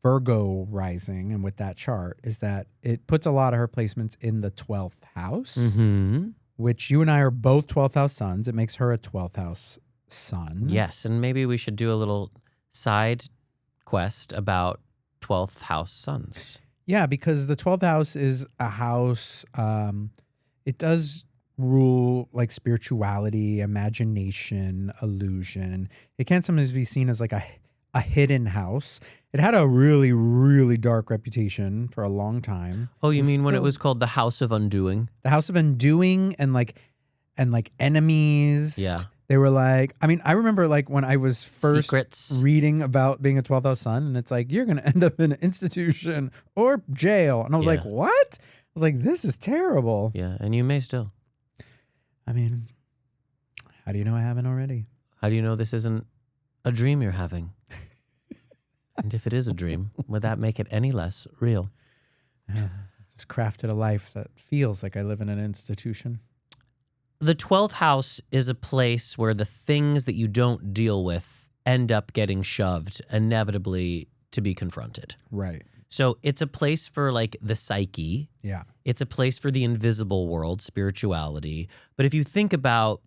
Virgo rising and with that chart is that it puts a lot of her placements in the 12th house, which you and I are both 12th house suns. It makes her a 12th house sun. Yes, and maybe we should do a little side quest about 12th house suns. Yeah, because the 12th house is a house, it does rule like spirituality, imagination, illusion. It can sometimes be seen as like a hidden house. It had a really, really dark reputation for a long time. Oh, you And mean when it still- was called the House of Undoing? the House of Undoing and enemies. Yeah. They were like, I mean, I remember like when I was first Secrets. reading about being a 12th house sun, and it's like, you're going to end up in an institution or jail. And I was Yeah. like, what? I was like, this is terrible. Yeah, and you may still. I mean, how do you know I haven't already? How do you know this isn't a dream you're having? And if it is a dream, would that make it any less real? Just crafted a life that feels like I live in an institution. The 12th house is a place where the things that you don't deal with end up getting shoved inevitably to be confronted. Right. So it's a place for like the psyche. Yeah. It's a place for the invisible world, spirituality. But if you think about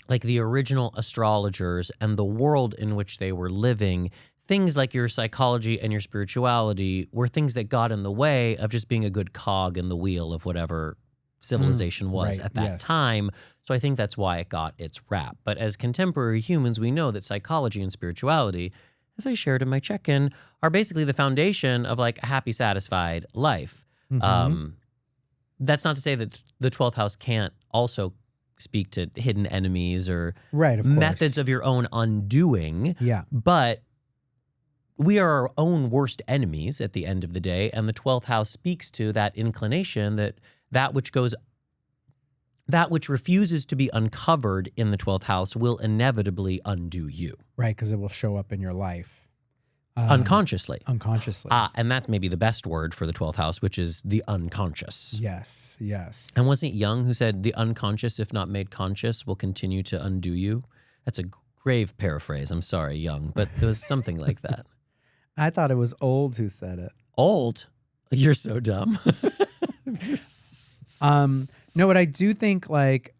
like the original astrologers and the world in which they were living, things like your psychology and your spirituality were things that got in the way of just being a good cog in the wheel of whatever civilization was right, at that yes. time. So I think that's why it got its rap. But as contemporary humans, we know that psychology and spirituality, as I shared in my check-in, are basically the foundation of like a happy, satisfied life. Mhm. That's not to say that the 12th house can't also speak to hidden enemies or Right, of course. methods of your own undoing, Yeah. but we are our own worst enemies at the end of the day. And the 12th house speaks to that inclination that which refuses to be uncovered in the 12th house will inevitably undo you. Right, because it will show up in your life. Unconsciously. Unconsciously. And that's maybe the best word for the 12th house, which is the unconscious. Yes, yes. And wasn't it Jung who said, the unconscious, if not made conscious, will continue to undo you? That's a grave paraphrase. I'm sorry, Jung, but it was something like that. I thought it was Old who said it. Old? You're so dumb. No, but I do think like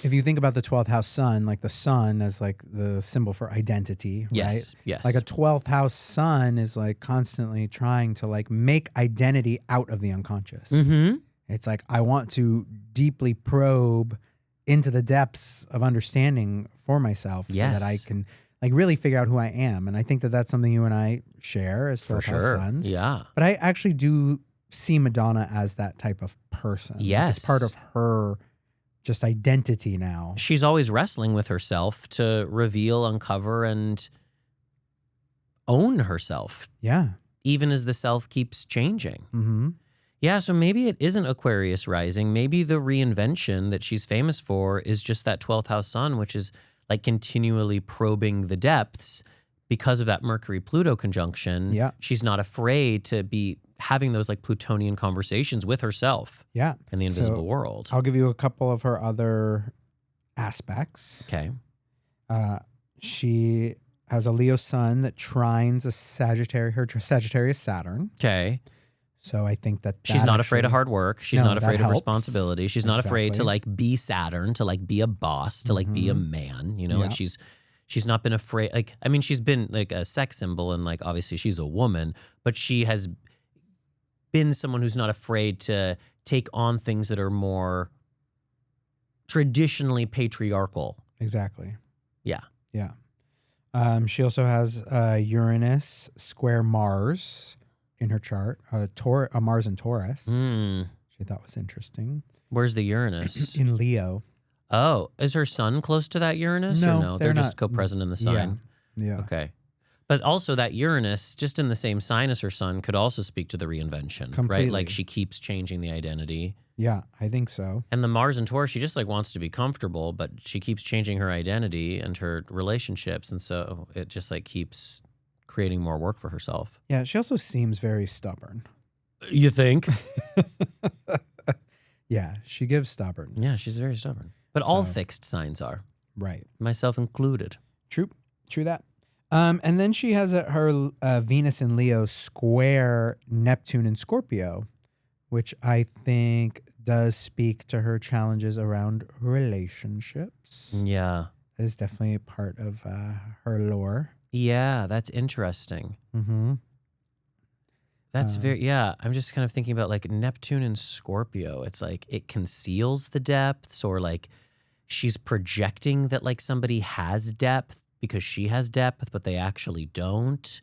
if you think about the 12th house sun, like the sun as like the symbol for identity, Yes, right? yes. Like a 12th house sun is like constantly trying to like make identity out of the unconscious. Mm-hmm. It's like I want to deeply probe into the depths of understanding for myself so that I Yes. can like really figure out who I am. And I think that that's something you and I share as For 12th house sure. suns. Yeah. But I actually do see Madonna as that type of person. Like, Yes. it's part of her just identity now. She's always wrestling with herself to reveal, uncover, and own herself, Yeah. even as the self keeps changing. Mm-hmm. Yeah, so maybe it isn't Aquarius rising. Maybe the reinvention that she's famous for is just that 12th house sun, which is like continually probing the depths because of that Mercury-Pluto conjunction. Yeah. She's not afraid to be having those like Plutonian conversations with herself Yeah. in the invisible So, world. I'll give you a couple of her other aspects. Okay. She has a Leo sun that trines her Sagittarius Saturn. Okay. So I think that She's not afraid of actually- hard work. She's No, not that afraid of helps. responsibility. She's not afraid to Exactly. like be Saturn, to like be a boss, to like be a man, you know, like Yeah. she's not been afraid. Like, I mean, she's been like a sex symbol and like, obviously she's a woman, but she has been someone who's not afraid to take on things that are more traditionally patriarchal. Exactly. Yeah. Yeah. She also has Uranus square Mars in her chart, Mars and Taurus. She thought was interesting. Where's the Uranus? In Leo. Oh, is her sun close to that Uranus? No, or no? they're just not. co-present in the sign. Yeah. Okay. But also that Uranus, just in the same sign as her sun, could also speak to the reinvention, right? Completely. Like she keeps changing the identity. Yeah, I think so. And the Mars and Taurus, she just like wants to be comfortable, but she keeps changing her identity and her relationships. And so it just like keeps creating more work for herself. Yeah, she also seems very stubborn. You think? Yeah, she gives stubborn. Yeah, she's very stubborn. But all So- fixed signs are, Right. myself included. True that. And then she has her Venus in Leo square Neptune in Scorpio, which I think does speak to her challenges around relationships. Yeah. That is definitely a part of her lore. Yeah, that's interesting. Mm-hmm. That's yeah. I'm just kind of thinking about like Neptune and Scorpio. It's like it conceals the depths, or like she's projecting that like somebody has depth because she has depth, but they actually don't.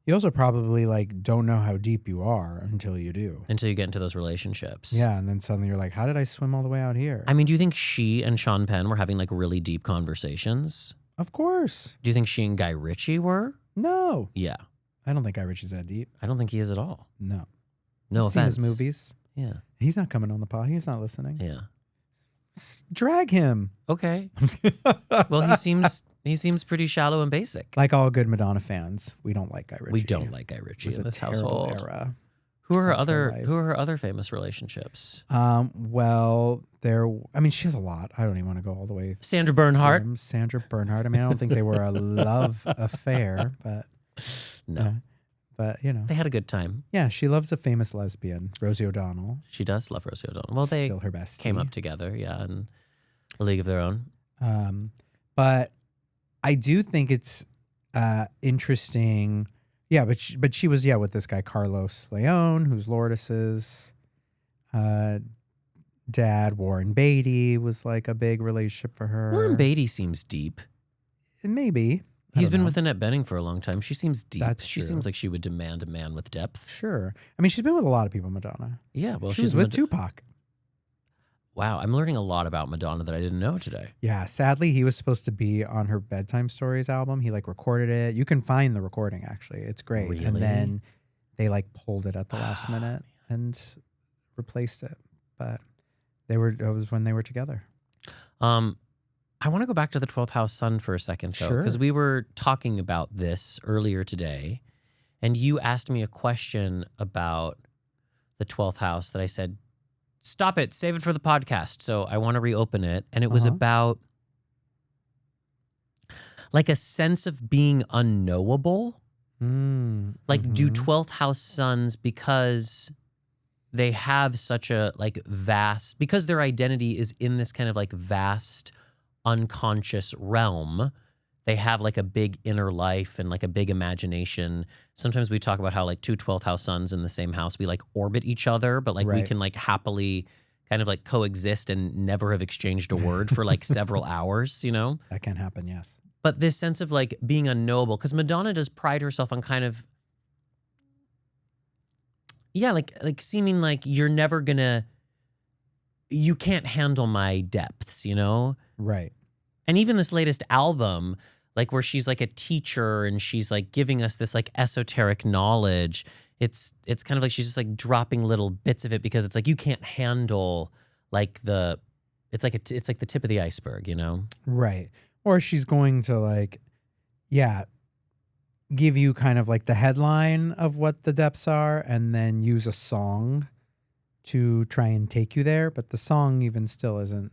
You also probably like don't know how deep you are until you do. Until you get into those relationships. Yeah, and then suddenly you're like, how did I swim all the way out here? I mean, do you think she and Sean Penn were having like really deep conversations? Of course. Do you think she and Guy Ritchie were? No. Yeah. I don't think Guy Ritchie's that deep. I don't think he is at all. No. No I've offense. seen his movies. Yeah. He's not coming on the pod. He's not listening. Yeah. Drag him. Okay. Well, he seems pretty shallow and basic. Like all good Madonna fans, we don't like Guy Ritchie. We don't like Guy Ritchie It was in a this terrible household. era. Who are of her life. her other famous relationships? Well, she has a lot. I don't even want to go all the way. Sandra Bernhard. Sandra Bernhard. I mean, I don't think they were a love affair, but No. but you know, They had a good time. yeah, she loves a famous lesbian, Rosie O'Donnell. She does love Rosie O'Donnell. Well, they Still her bestie. came up together, yeah, in a league of their own. But I do think it's interesting. Yeah, but she was with this guy Carlos Leon, who's Lourdes's dad. Warren Beatty was like a big relationship for her. Warren Beatty seems deep. Maybe. He's been with Annette Bening for a long time. She seems deep. That's she true. seems like she would demand a man with depth. Sure. I mean, she's been with a lot of people, Madonna. Yeah, well, She was with Tupac. Wow, I'm learning a lot about Madonna that I didn't know today. Yeah, sadly, he was supposed to be on her Bedtime Stories album. He like recorded it. You can find the recording, actually. It's great. Really? And then they like pulled it at the last minute and replaced it. But it was when they were together. I want to go back to the 12th house sun for a second, though, Sure. because we were talking about this earlier today, and you asked me a question about the 12th house that I said, stop it, save it for the podcast. So I want to reopen it. And it was about like a sense of being unknowable. Like, do 12th house suns, because they have such a like vast, because their identity is in this kind of like vast unconscious realm, they have like a big inner life and like a big imagination. Sometimes we talk about how like two 12th house suns in the same house, we like orbit each other, but like we Right. can like happily kind of like coexist and never have exchanged a word for like several hours, you know? That can happen, yes. But this sense of like being unknowable, because Madonna does pride herself on kind of, yeah, like seeming like you're never gonna, you can't handle my depths, you know? Right. And even this latest album, like where she's like a teacher and she's like giving us this like esoteric knowledge, it's kind of like she's just like dropping little bits of it, because it's like you can't handle like it's like the tip of the iceberg, you know? Right. Or she's going to like, give you kind of like the headline of what the depths are and then use a song to try and take you there. But the song even still isn't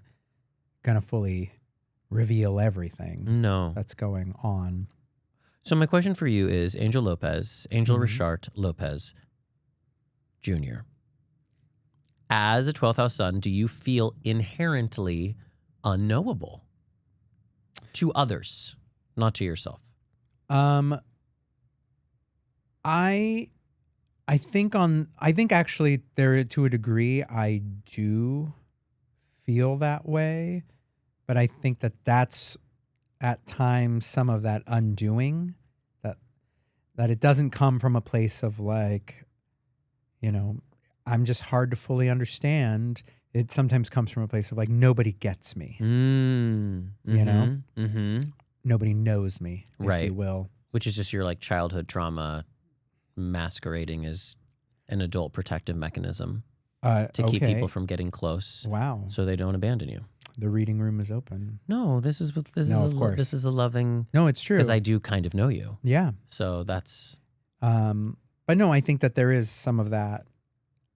going to fully reveal everything No. that's going on. So my question for you is Angel Richard Lopez Jr. As a 12th house sun, do you feel inherently unknowable to others, not to yourself? I think actually there, to a degree, I do feel that way, but I think that's at times some of that undoing, that it doesn't come from a place of like, you know, I'm just hard to fully understand. It sometimes comes from a place of like, nobody gets me, you know? Mm-hmm. Nobody knows me, if Right. you will. Which is just your like childhood trauma masquerading as an adult protective mechanism to keep Okay. people from getting close, Wow. so they don't abandon you. The reading room is open. No, this is of course. this is a loving, No, it's true. because I do kind of know you. Yeah. So that's But no, I think that there is some of that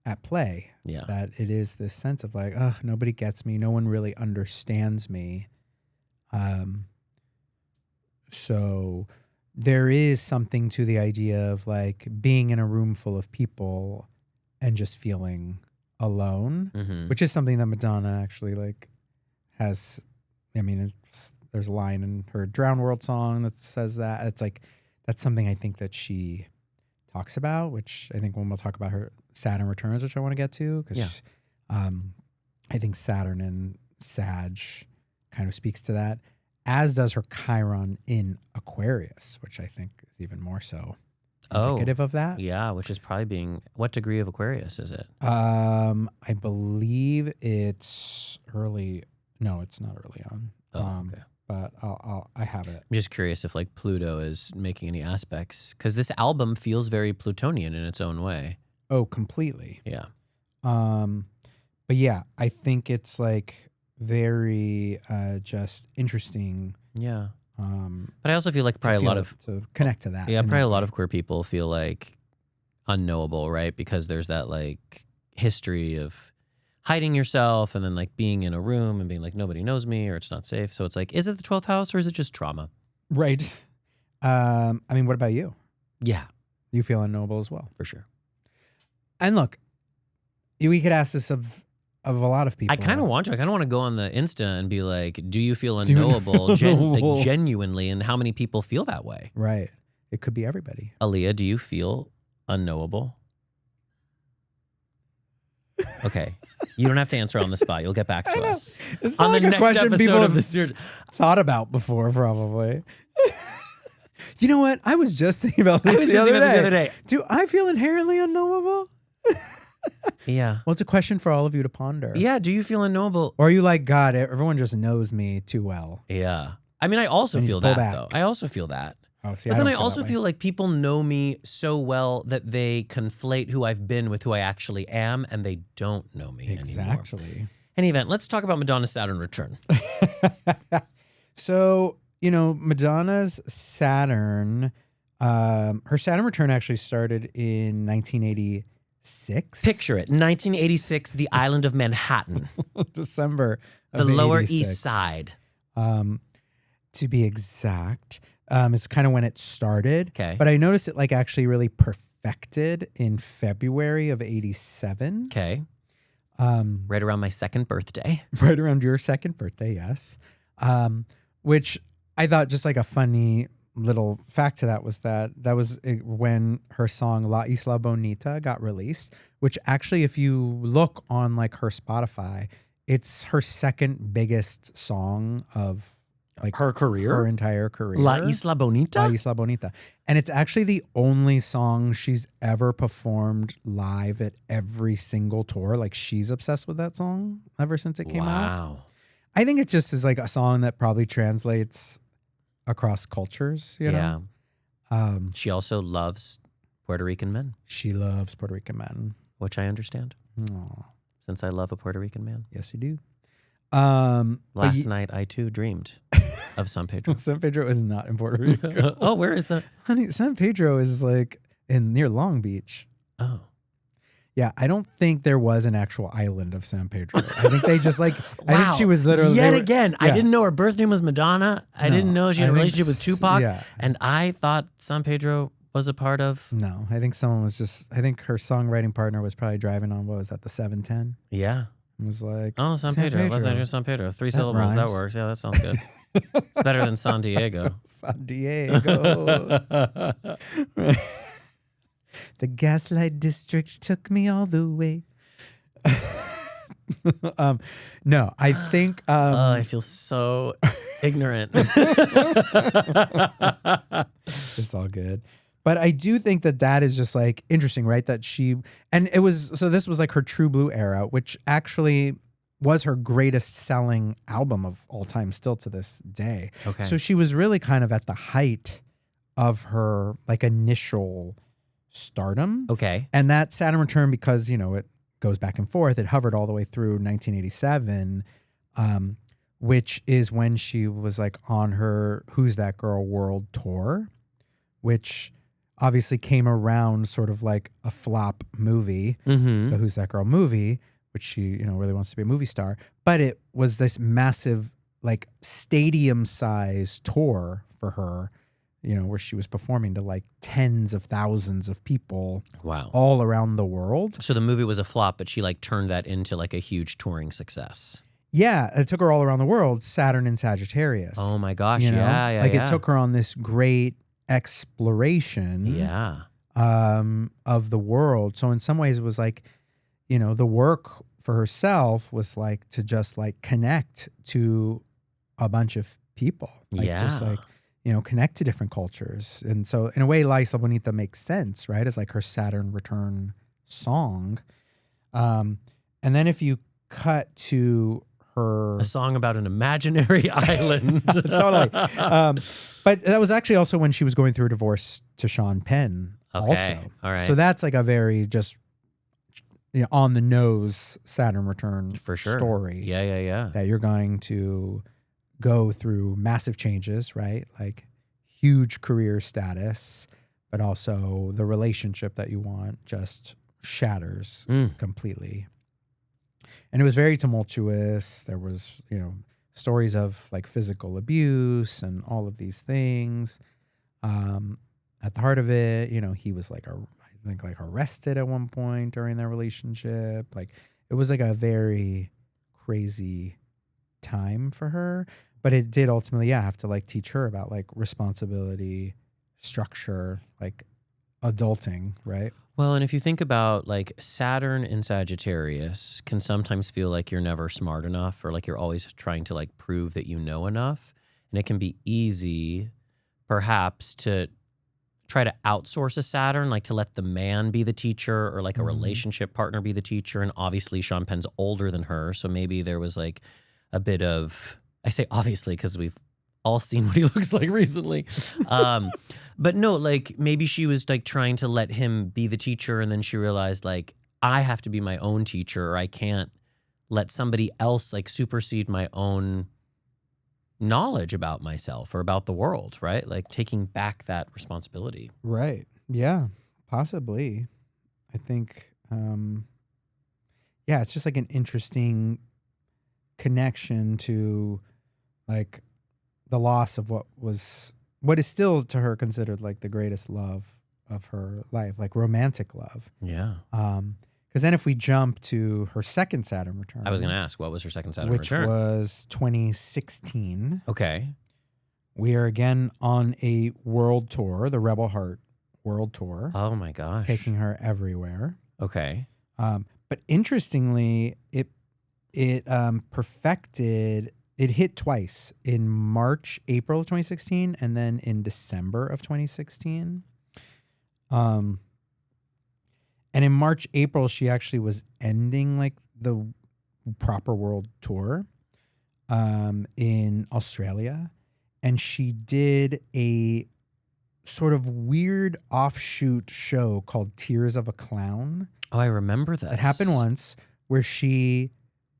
at play. yeah. That it is this sense of like, ugh, nobody gets me. No one really understands me. So there is something to the idea of like being in a room full of people and just feeling alone, Mm-hmm. which is something that Madonna actually like has. I mean, there's a line in her Drown World song that says that. It's like, that's something I think that she talks about, which I think when we'll talk about her Saturn returns, which I want to get to, because I think Saturn and Sag kind of speaks to that. as does her Chiron in Aquarius, which I think is even more so indicative of that. Yeah, which is probably what degree of Aquarius is it? I believe it's early. No, it's not early on. Okay. But I have it. I'm just curious if like Pluto is making any aspects, because this album feels very Plutonian in its own way. Oh, completely. Yeah. But yeah, I think it's like very just interesting. Yeah. But I also feel like probably to connect to that. Yeah, probably a lot of queer people feel like unknowable, right? Because there's that like history of hiding yourself and then like being in a room and being like, nobody knows me or it's not safe. So it's like, is it the 12th house or is it just trauma? Right. I mean, what about you? Yeah. You feel unknowable as well? For sure. And look, we could ask this of a lot of people. I kind of want to. I kind of want to go on the Insta and be like, do you feel unknowable like genuinely? And how many people feel that way? Right. It could be everybody. Aaliyah, do you feel unknowable? Okay. You don't have to answer on the spot. You'll get back to us. It's on not the like a next question episode people of have the thought about before, probably. You know what? I was just thinking about this the other day. Do I feel inherently unknowable? Yeah. Well, it's a question for all of you to ponder. Yeah. Do you feel unknowable? Or are you like, God, everyone just knows me too well? Yeah. I mean, I also feel that, though. I also feel that. Oh, see, but then I also feel like people know me so well that they conflate who I've been with who I actually am, and they don't know me anymore. Exactly. Any event, let's talk about Madonna's Saturn return. So, Madonna's Saturn, her Saturn return actually started in 1986. Picture it, 1986, the island of Manhattan. December of the Lower 86. East Side. To be exact. Is kind of when it started. Okay. But I noticed it like actually really perfected in February of 87. Okay. Right around my second birthday. Right around your second birthday, yes. Which I thought just like a funny little fact to that was when her song La Isla Bonita got released, which actually if you look on like her Spotify, it's her second biggest song of like her career, her entire career. La Isla Bonita? La Isla Bonita. And it's actually the only song she's ever performed live at every single tour. Like she's obsessed with that song ever since it came out. Wow. I think it just is like a song that probably translates across cultures, you know? She also loves Puerto Rican men. She loves Puerto Rican men. Which I understand. Aww. Since I love a Puerto Rican man. Yes, you do. Last night, I too dreamed of San Pedro. San Pedro is not in Puerto Rico. Oh, where is that? Honey, San Pedro is like near Long Beach. Oh. Yeah, I don't think there was an actual island of San Pedro. I think they just like, Wow. I think she was literally. Again, I didn't know her birth name was Madonna. I didn't know she had a relationship with Tupac. Yeah. And I thought San Pedro was a part of. No, I think I think her songwriting partner was probably driving on, what was that, the 710? Yeah. It was like, oh, San Pedro. Let's not just San Pedro. 3 syllables. That works. Yeah, that sounds good. It's better than San Diego. San Diego. The Gaslight District took me all the way. No, I think. I feel so ignorant. It's all good. But I do think that is just like interesting, right? That this was like her True Blue era, which actually was her greatest selling album of all time still to this day. Okay. So she was really kind of at the height of her like initial stardom. Okay. And that Saturn return, because, it goes back and forth, it hovered all the way through 1987, which is when she was like on her Who's That Girl World Tour, which obviously came around sort of like a flop movie, the Who's That Girl movie, which she, really wants to be a movie star. But it was this massive, like stadium size tour for her, where she was performing to like tens of thousands of people. Wow. All around the world. So the movie was a flop, but she like turned that into like a huge touring success. Yeah, it took her all around the world, Saturn and Sagittarius. Oh my gosh, It took her on this great exploration of the world. So in some ways it was like, the work for herself was like to just like connect to a bunch of people. Like just Yeah. like, connect to different cultures. And so in a way, La Isla Bonita makes sense, right? It's like her Saturn return song. And then if you cut to her A song about an imaginary island. totally. But that was actually also when she was going through a divorce to Sean Penn. Okay. Also. All right. So that's like a very just on the nose Saturn return For sure. story. Yeah. That you're going to go through massive changes, right? Like huge career status, but also the relationship that you want just shatters completely. And it was very tumultuous. There was, stories of like physical abuse and all of these things. At the heart of it, he was like, I think like arrested at one point during their relationship. Like it was like a very crazy time for her, but it did ultimately, have to like teach her about like responsibility, structure, like adulting, right? Well, and if you think about like Saturn in Sagittarius can sometimes feel like you're never smart enough or like you're always trying to like prove that you know enough. And it can be easy perhaps to try to outsource a Saturn, like to let the man be the teacher or like a relationship partner be the teacher. And obviously Sean Penn's older than her. So maybe there was like a bit of, I say obviously because we've all seen what he looks like recently. But no, like maybe she was like trying to let him be the teacher and then she realized like I have to be my own teacher or I can't let somebody else like supersede my own knowledge about myself or about the world, right? Like taking back that responsibility. Right. Yeah, possibly. I think, it's just like an interesting connection to like the loss of what is still to her considered like the greatest love of her life, like romantic love. Yeah. Because then if we jump to her second Saturn return. I was going to ask, what was her second Saturn which return? was 2016. Okay. We are again on a world tour, the Rebel Heart World Tour. Oh my gosh. Taking her everywhere. Okay. But interestingly, it perfected. It hit twice in March, April of 2016, and then in December of 2016. And in March, April, she actually was ending like the proper world tour in Australia. And she did a sort of weird offshoot show called Tears of a Clown. Oh, I remember that. It happened once where she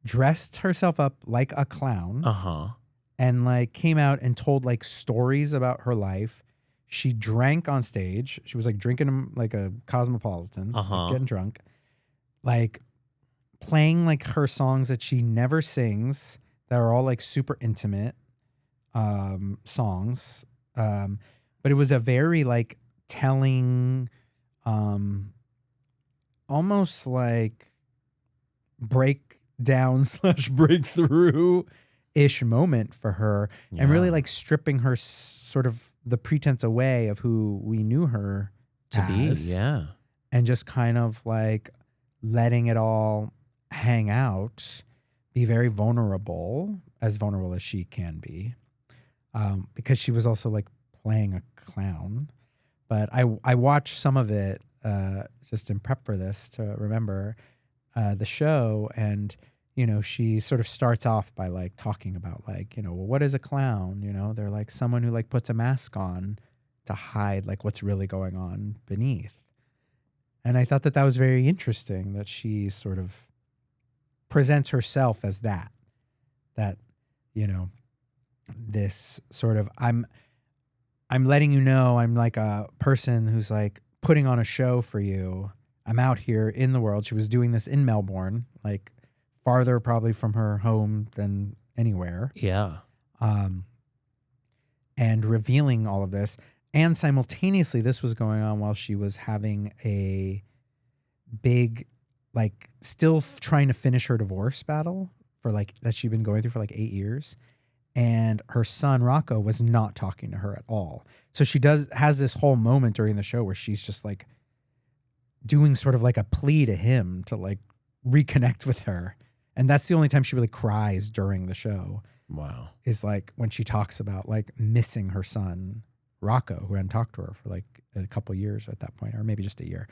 dressed herself up like a clown and like came out and told like stories about her life. She drank on stage. She was like drinking like a cosmopolitan, like getting drunk, like playing like her songs that she never sings that are all like super intimate songs. But it was a very like telling, almost like breakdown / breakthrough ish moment for her, and really like stripping her sort of the pretense away of who we knew her to as, be, and just kind of like letting it all hang out, be very vulnerable as she can be, because she was also like playing a clown. But I watched some of it just in prep for this to remember the show, and she sort of starts off by like talking about like, well, what is a clown? They're like someone who like puts a mask on to hide like what's really going on beneath. And I thought that was very interesting that she sort of presents herself as that this sort of, I'm letting you know I'm like a person who's like putting on a show for you. I'm out here in the world. She was doing this in Melbourne, like farther probably from her home than anywhere. Yeah. And revealing all of this. And simultaneously, this was going on while she was having a big, like still trying to finish her divorce battle for like that she'd been going through for like 8 years. And her son Rocco was not talking to her at all. So she has this whole moment during the show where she's just like doing sort of like a plea to him to like reconnect with her. And that's the only time she really cries during the show. Wow. is like when she talks about like missing her son, Rocco, who hadn't talked to her for like a couple years at that point, or maybe just a year.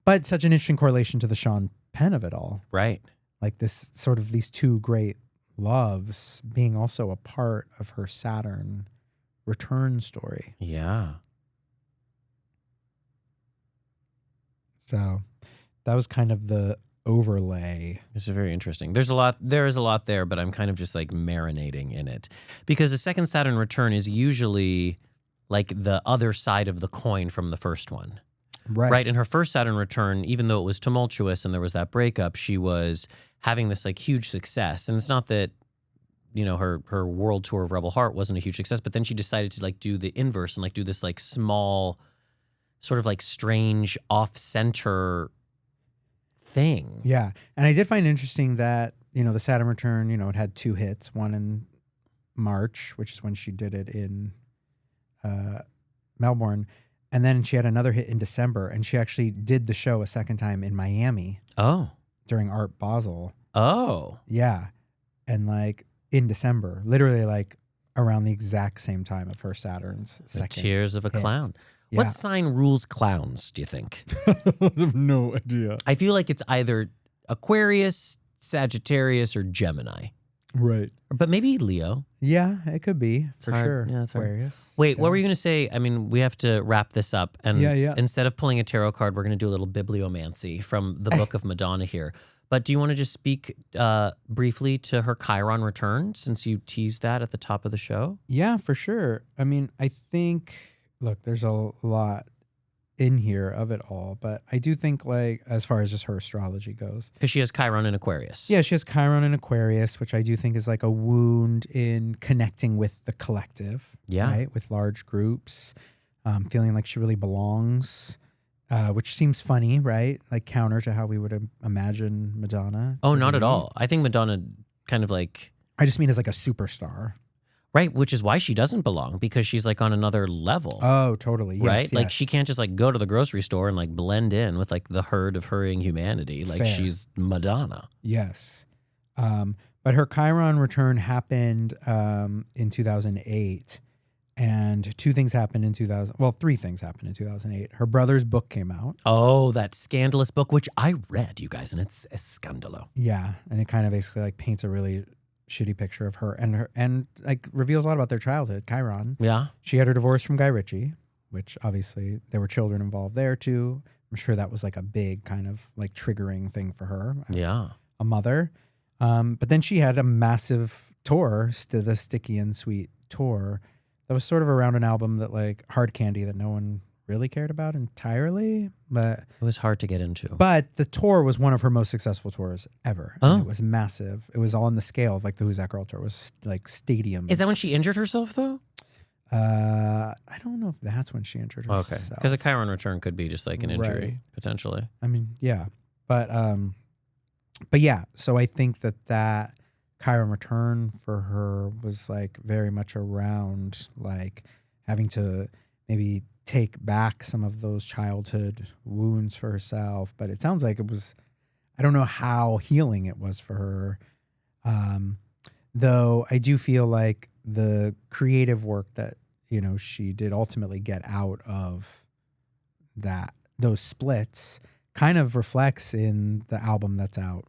But such an interesting correlation to the Sean Penn of it all. Right. Like this sort of these two great loves being also a part of her Saturn return story. Yeah. So that was kind of the overlay. This is very interesting. There is a lot there, but I'm kind of just like marinating in it because the second Saturn return is usually like the other side of the coin from the first one. Right. In her first Saturn return, even though it was tumultuous and there was that breakup, she was having this like huge success. And it's not that, you know, her world tour of Rebel Heart wasn't a huge success, but then she decided to like do the inverse and like do this like small, sort of like strange off-center thing. Yeah. And I did find interesting that, you know, the Saturn return, you know, it had 2 hits, one in March, which is when she did it in Melbourne. And then she had another hit in December, and she actually did the show a second time in Miami. Oh. During Art Basel. Oh. Yeah. And like in December, literally like around the exact same time of her Saturn's second. The Tears of a hit. Clown. Yeah. What sign rules clowns, do you think? I have no idea. I feel like it's either Aquarius, Sagittarius, or Gemini. Right. But maybe Leo. Yeah, it could be for hard. sure. Yeah, it's hard. Aquarius. Wait, what were you going to say? I mean, we have to wrap this up. And instead of pulling a tarot card, we're going to do a little bibliomancy from the Book of Madonna here. But do you want to just speak briefly to her Chiron return since you teased that at the top of the show? Yeah, for sure. I mean, I think, look, there's a lot in here of it all, but I do think like as far as just her astrology goes. Because she has Chiron in Aquarius. Yeah, she has Chiron in Aquarius, which I do think is like a wound in connecting with the collective. Yeah. Right? With large groups, feeling like she really belongs, which seems funny, right? Like counter to how we would imagine Madonna. Oh, not at all. I think Madonna kind of like... I just mean as like a superstar. Right, which is why she doesn't belong, because she's like on another level. Oh, totally. Yes, right? yes. Like she can't just like go to the grocery store and like blend in with like the herd of hurrying humanity. Like Fair. she's Madonna. Yes. But her Chiron return happened in 2008. And 2 things happened in 2000. Well, 3 things happened in 2008. Her brother's book came out. Oh, that scandalous book, which I read, you guys, and it's a scandalo. Yeah. And it kind of basically like paints a really shitty picture of her and like reveals a lot about their childhood. Chiron. Yeah. She had her divorce from Guy Ritchie, which obviously there were children involved there too. I'm sure that was like a big kind of like triggering thing for her. Yeah. A mother. But then she had a massive tour, the Sticky and Sweet tour, that was sort of around an album that like Hard Candy that no one really cared about entirely, but it was hard to get into. But the tour was one of her most successful tours ever. Oh. And it was massive. It was on the scale of like the Who's That Girl tour. It was like stadiums. Is that when she injured herself though? I don't know if that's when she injured herself. Okay. Because a Chiron return could be just like an injury, Right. potentially. I mean, yeah. But yeah, so I think that Chiron return for her was like very much around like having to maybe take back some of those childhood wounds for herself. But it sounds like it was, I don't know how healing it was for her. Though I do feel like the creative work that, you know, she did ultimately get out of those splits kind of reflects in the album that's out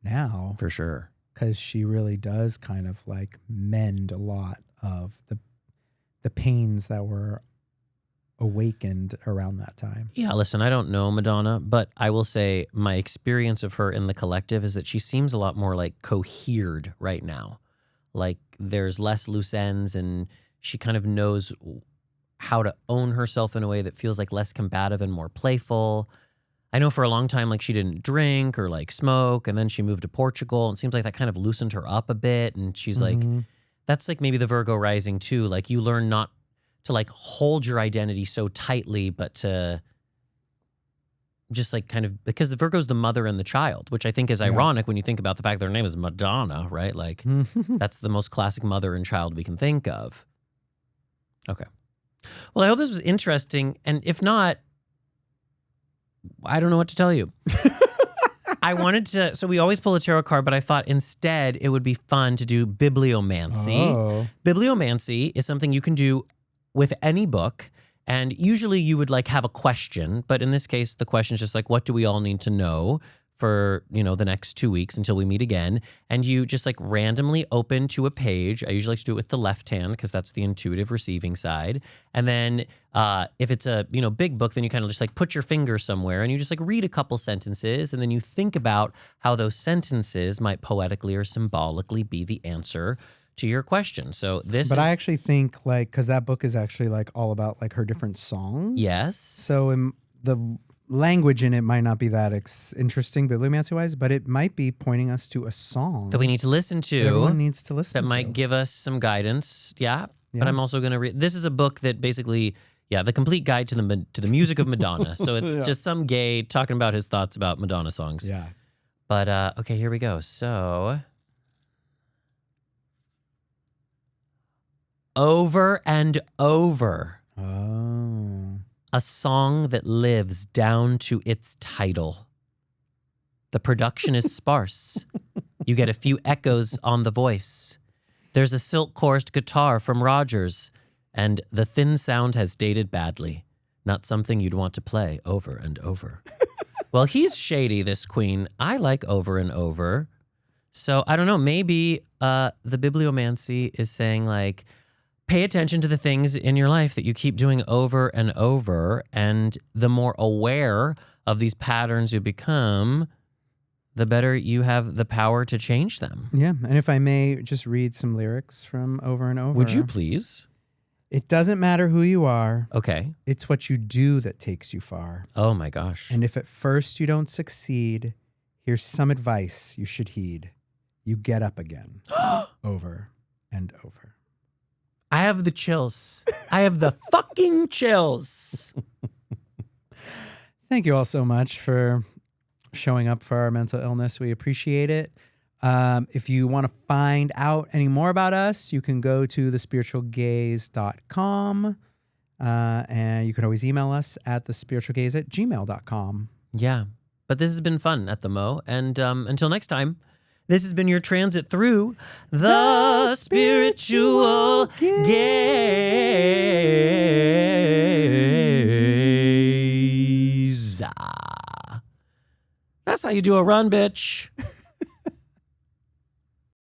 now. For sure. Because she really does kind of like mend a lot of the pains that were awakened around that time. Yeah, listen, I don't know Madonna, but I will say my experience of her in the collective is that she seems a lot more like cohered right now. Like there's less loose ends and she kind of knows how to own herself in a way that feels like less combative and more playful. I know for a long time, like she didn't drink or like smoke, and then she moved to Portugal. It seems like that kind of loosened her up a bit. And she's like, that's like maybe the Virgo rising too. Like you learn not to like hold your identity so tightly, but to just like kind of, because the Virgo's the mother and the child, which I think is ironic when you think about the fact that her name is Madonna, right? Like that's the most classic mother and child we can think of. Okay. Well, I hope this was interesting. And if not, I don't know what to tell you. I wanted to, so we always pull a tarot card, but I thought instead it would be fun to do bibliomancy. Oh. Bibliomancy is something you can do with any book. And usually you would like have a question, but in this case, the question is just like, what do we all need to know for, the next 2 weeks until we meet again? And you just like randomly open to a page. I usually like to do it with the left hand because that's the intuitive receiving side. And then if it's a, big book, then you kind of just like put your finger somewhere and you just like read a couple sentences. And then you think about how those sentences might poetically or symbolically be the answer to your question. So But I actually think because that book is actually like all about like her different songs. Yes. So the language in it might not be that interesting bibliomancy wise, but it might be pointing us to a song that we need to listen to. Everyone needs to listen that to. might give us some guidance. Yeah. Yeah. But I'm also going to read. This is a book that basically, the complete guide to the music of Madonna. So it's just some gay talking about his thoughts about Madonna songs. Yeah. But okay, here we go. So over and over. Oh. A song that lives down to its title. The production is sparse. You get a few echoes on the voice. There's a silk-coursed guitar from Rogers, and the thin sound has dated badly. Not something you'd want to play over and over. Well, he's shady, this queen. I like over and over. So I don't know, maybe the bibliomancy is saying like, pay attention to the things in your life that you keep doing over and over. And the more aware of these patterns you become, the better you have the power to change them. Yeah. And if I may just read some lyrics from Over and Over. Would you please? It doesn't matter who you are. Okay. It's what you do that takes you far. Oh my gosh. And if at first you don't succeed, here's some advice you should heed. You get up again. Over and over. I have the chills. I have the fucking chills. Thank you all so much for showing up for our mental illness. We appreciate it. If you want to find out any more about us, you can go to thespiritualgaze.com. And you can always email us at thespiritualgaze@gmail.com. Yeah. But this has been fun at the Mo. And until next time, this has been your transit through the spiritual gaze. That's how you do a run, bitch.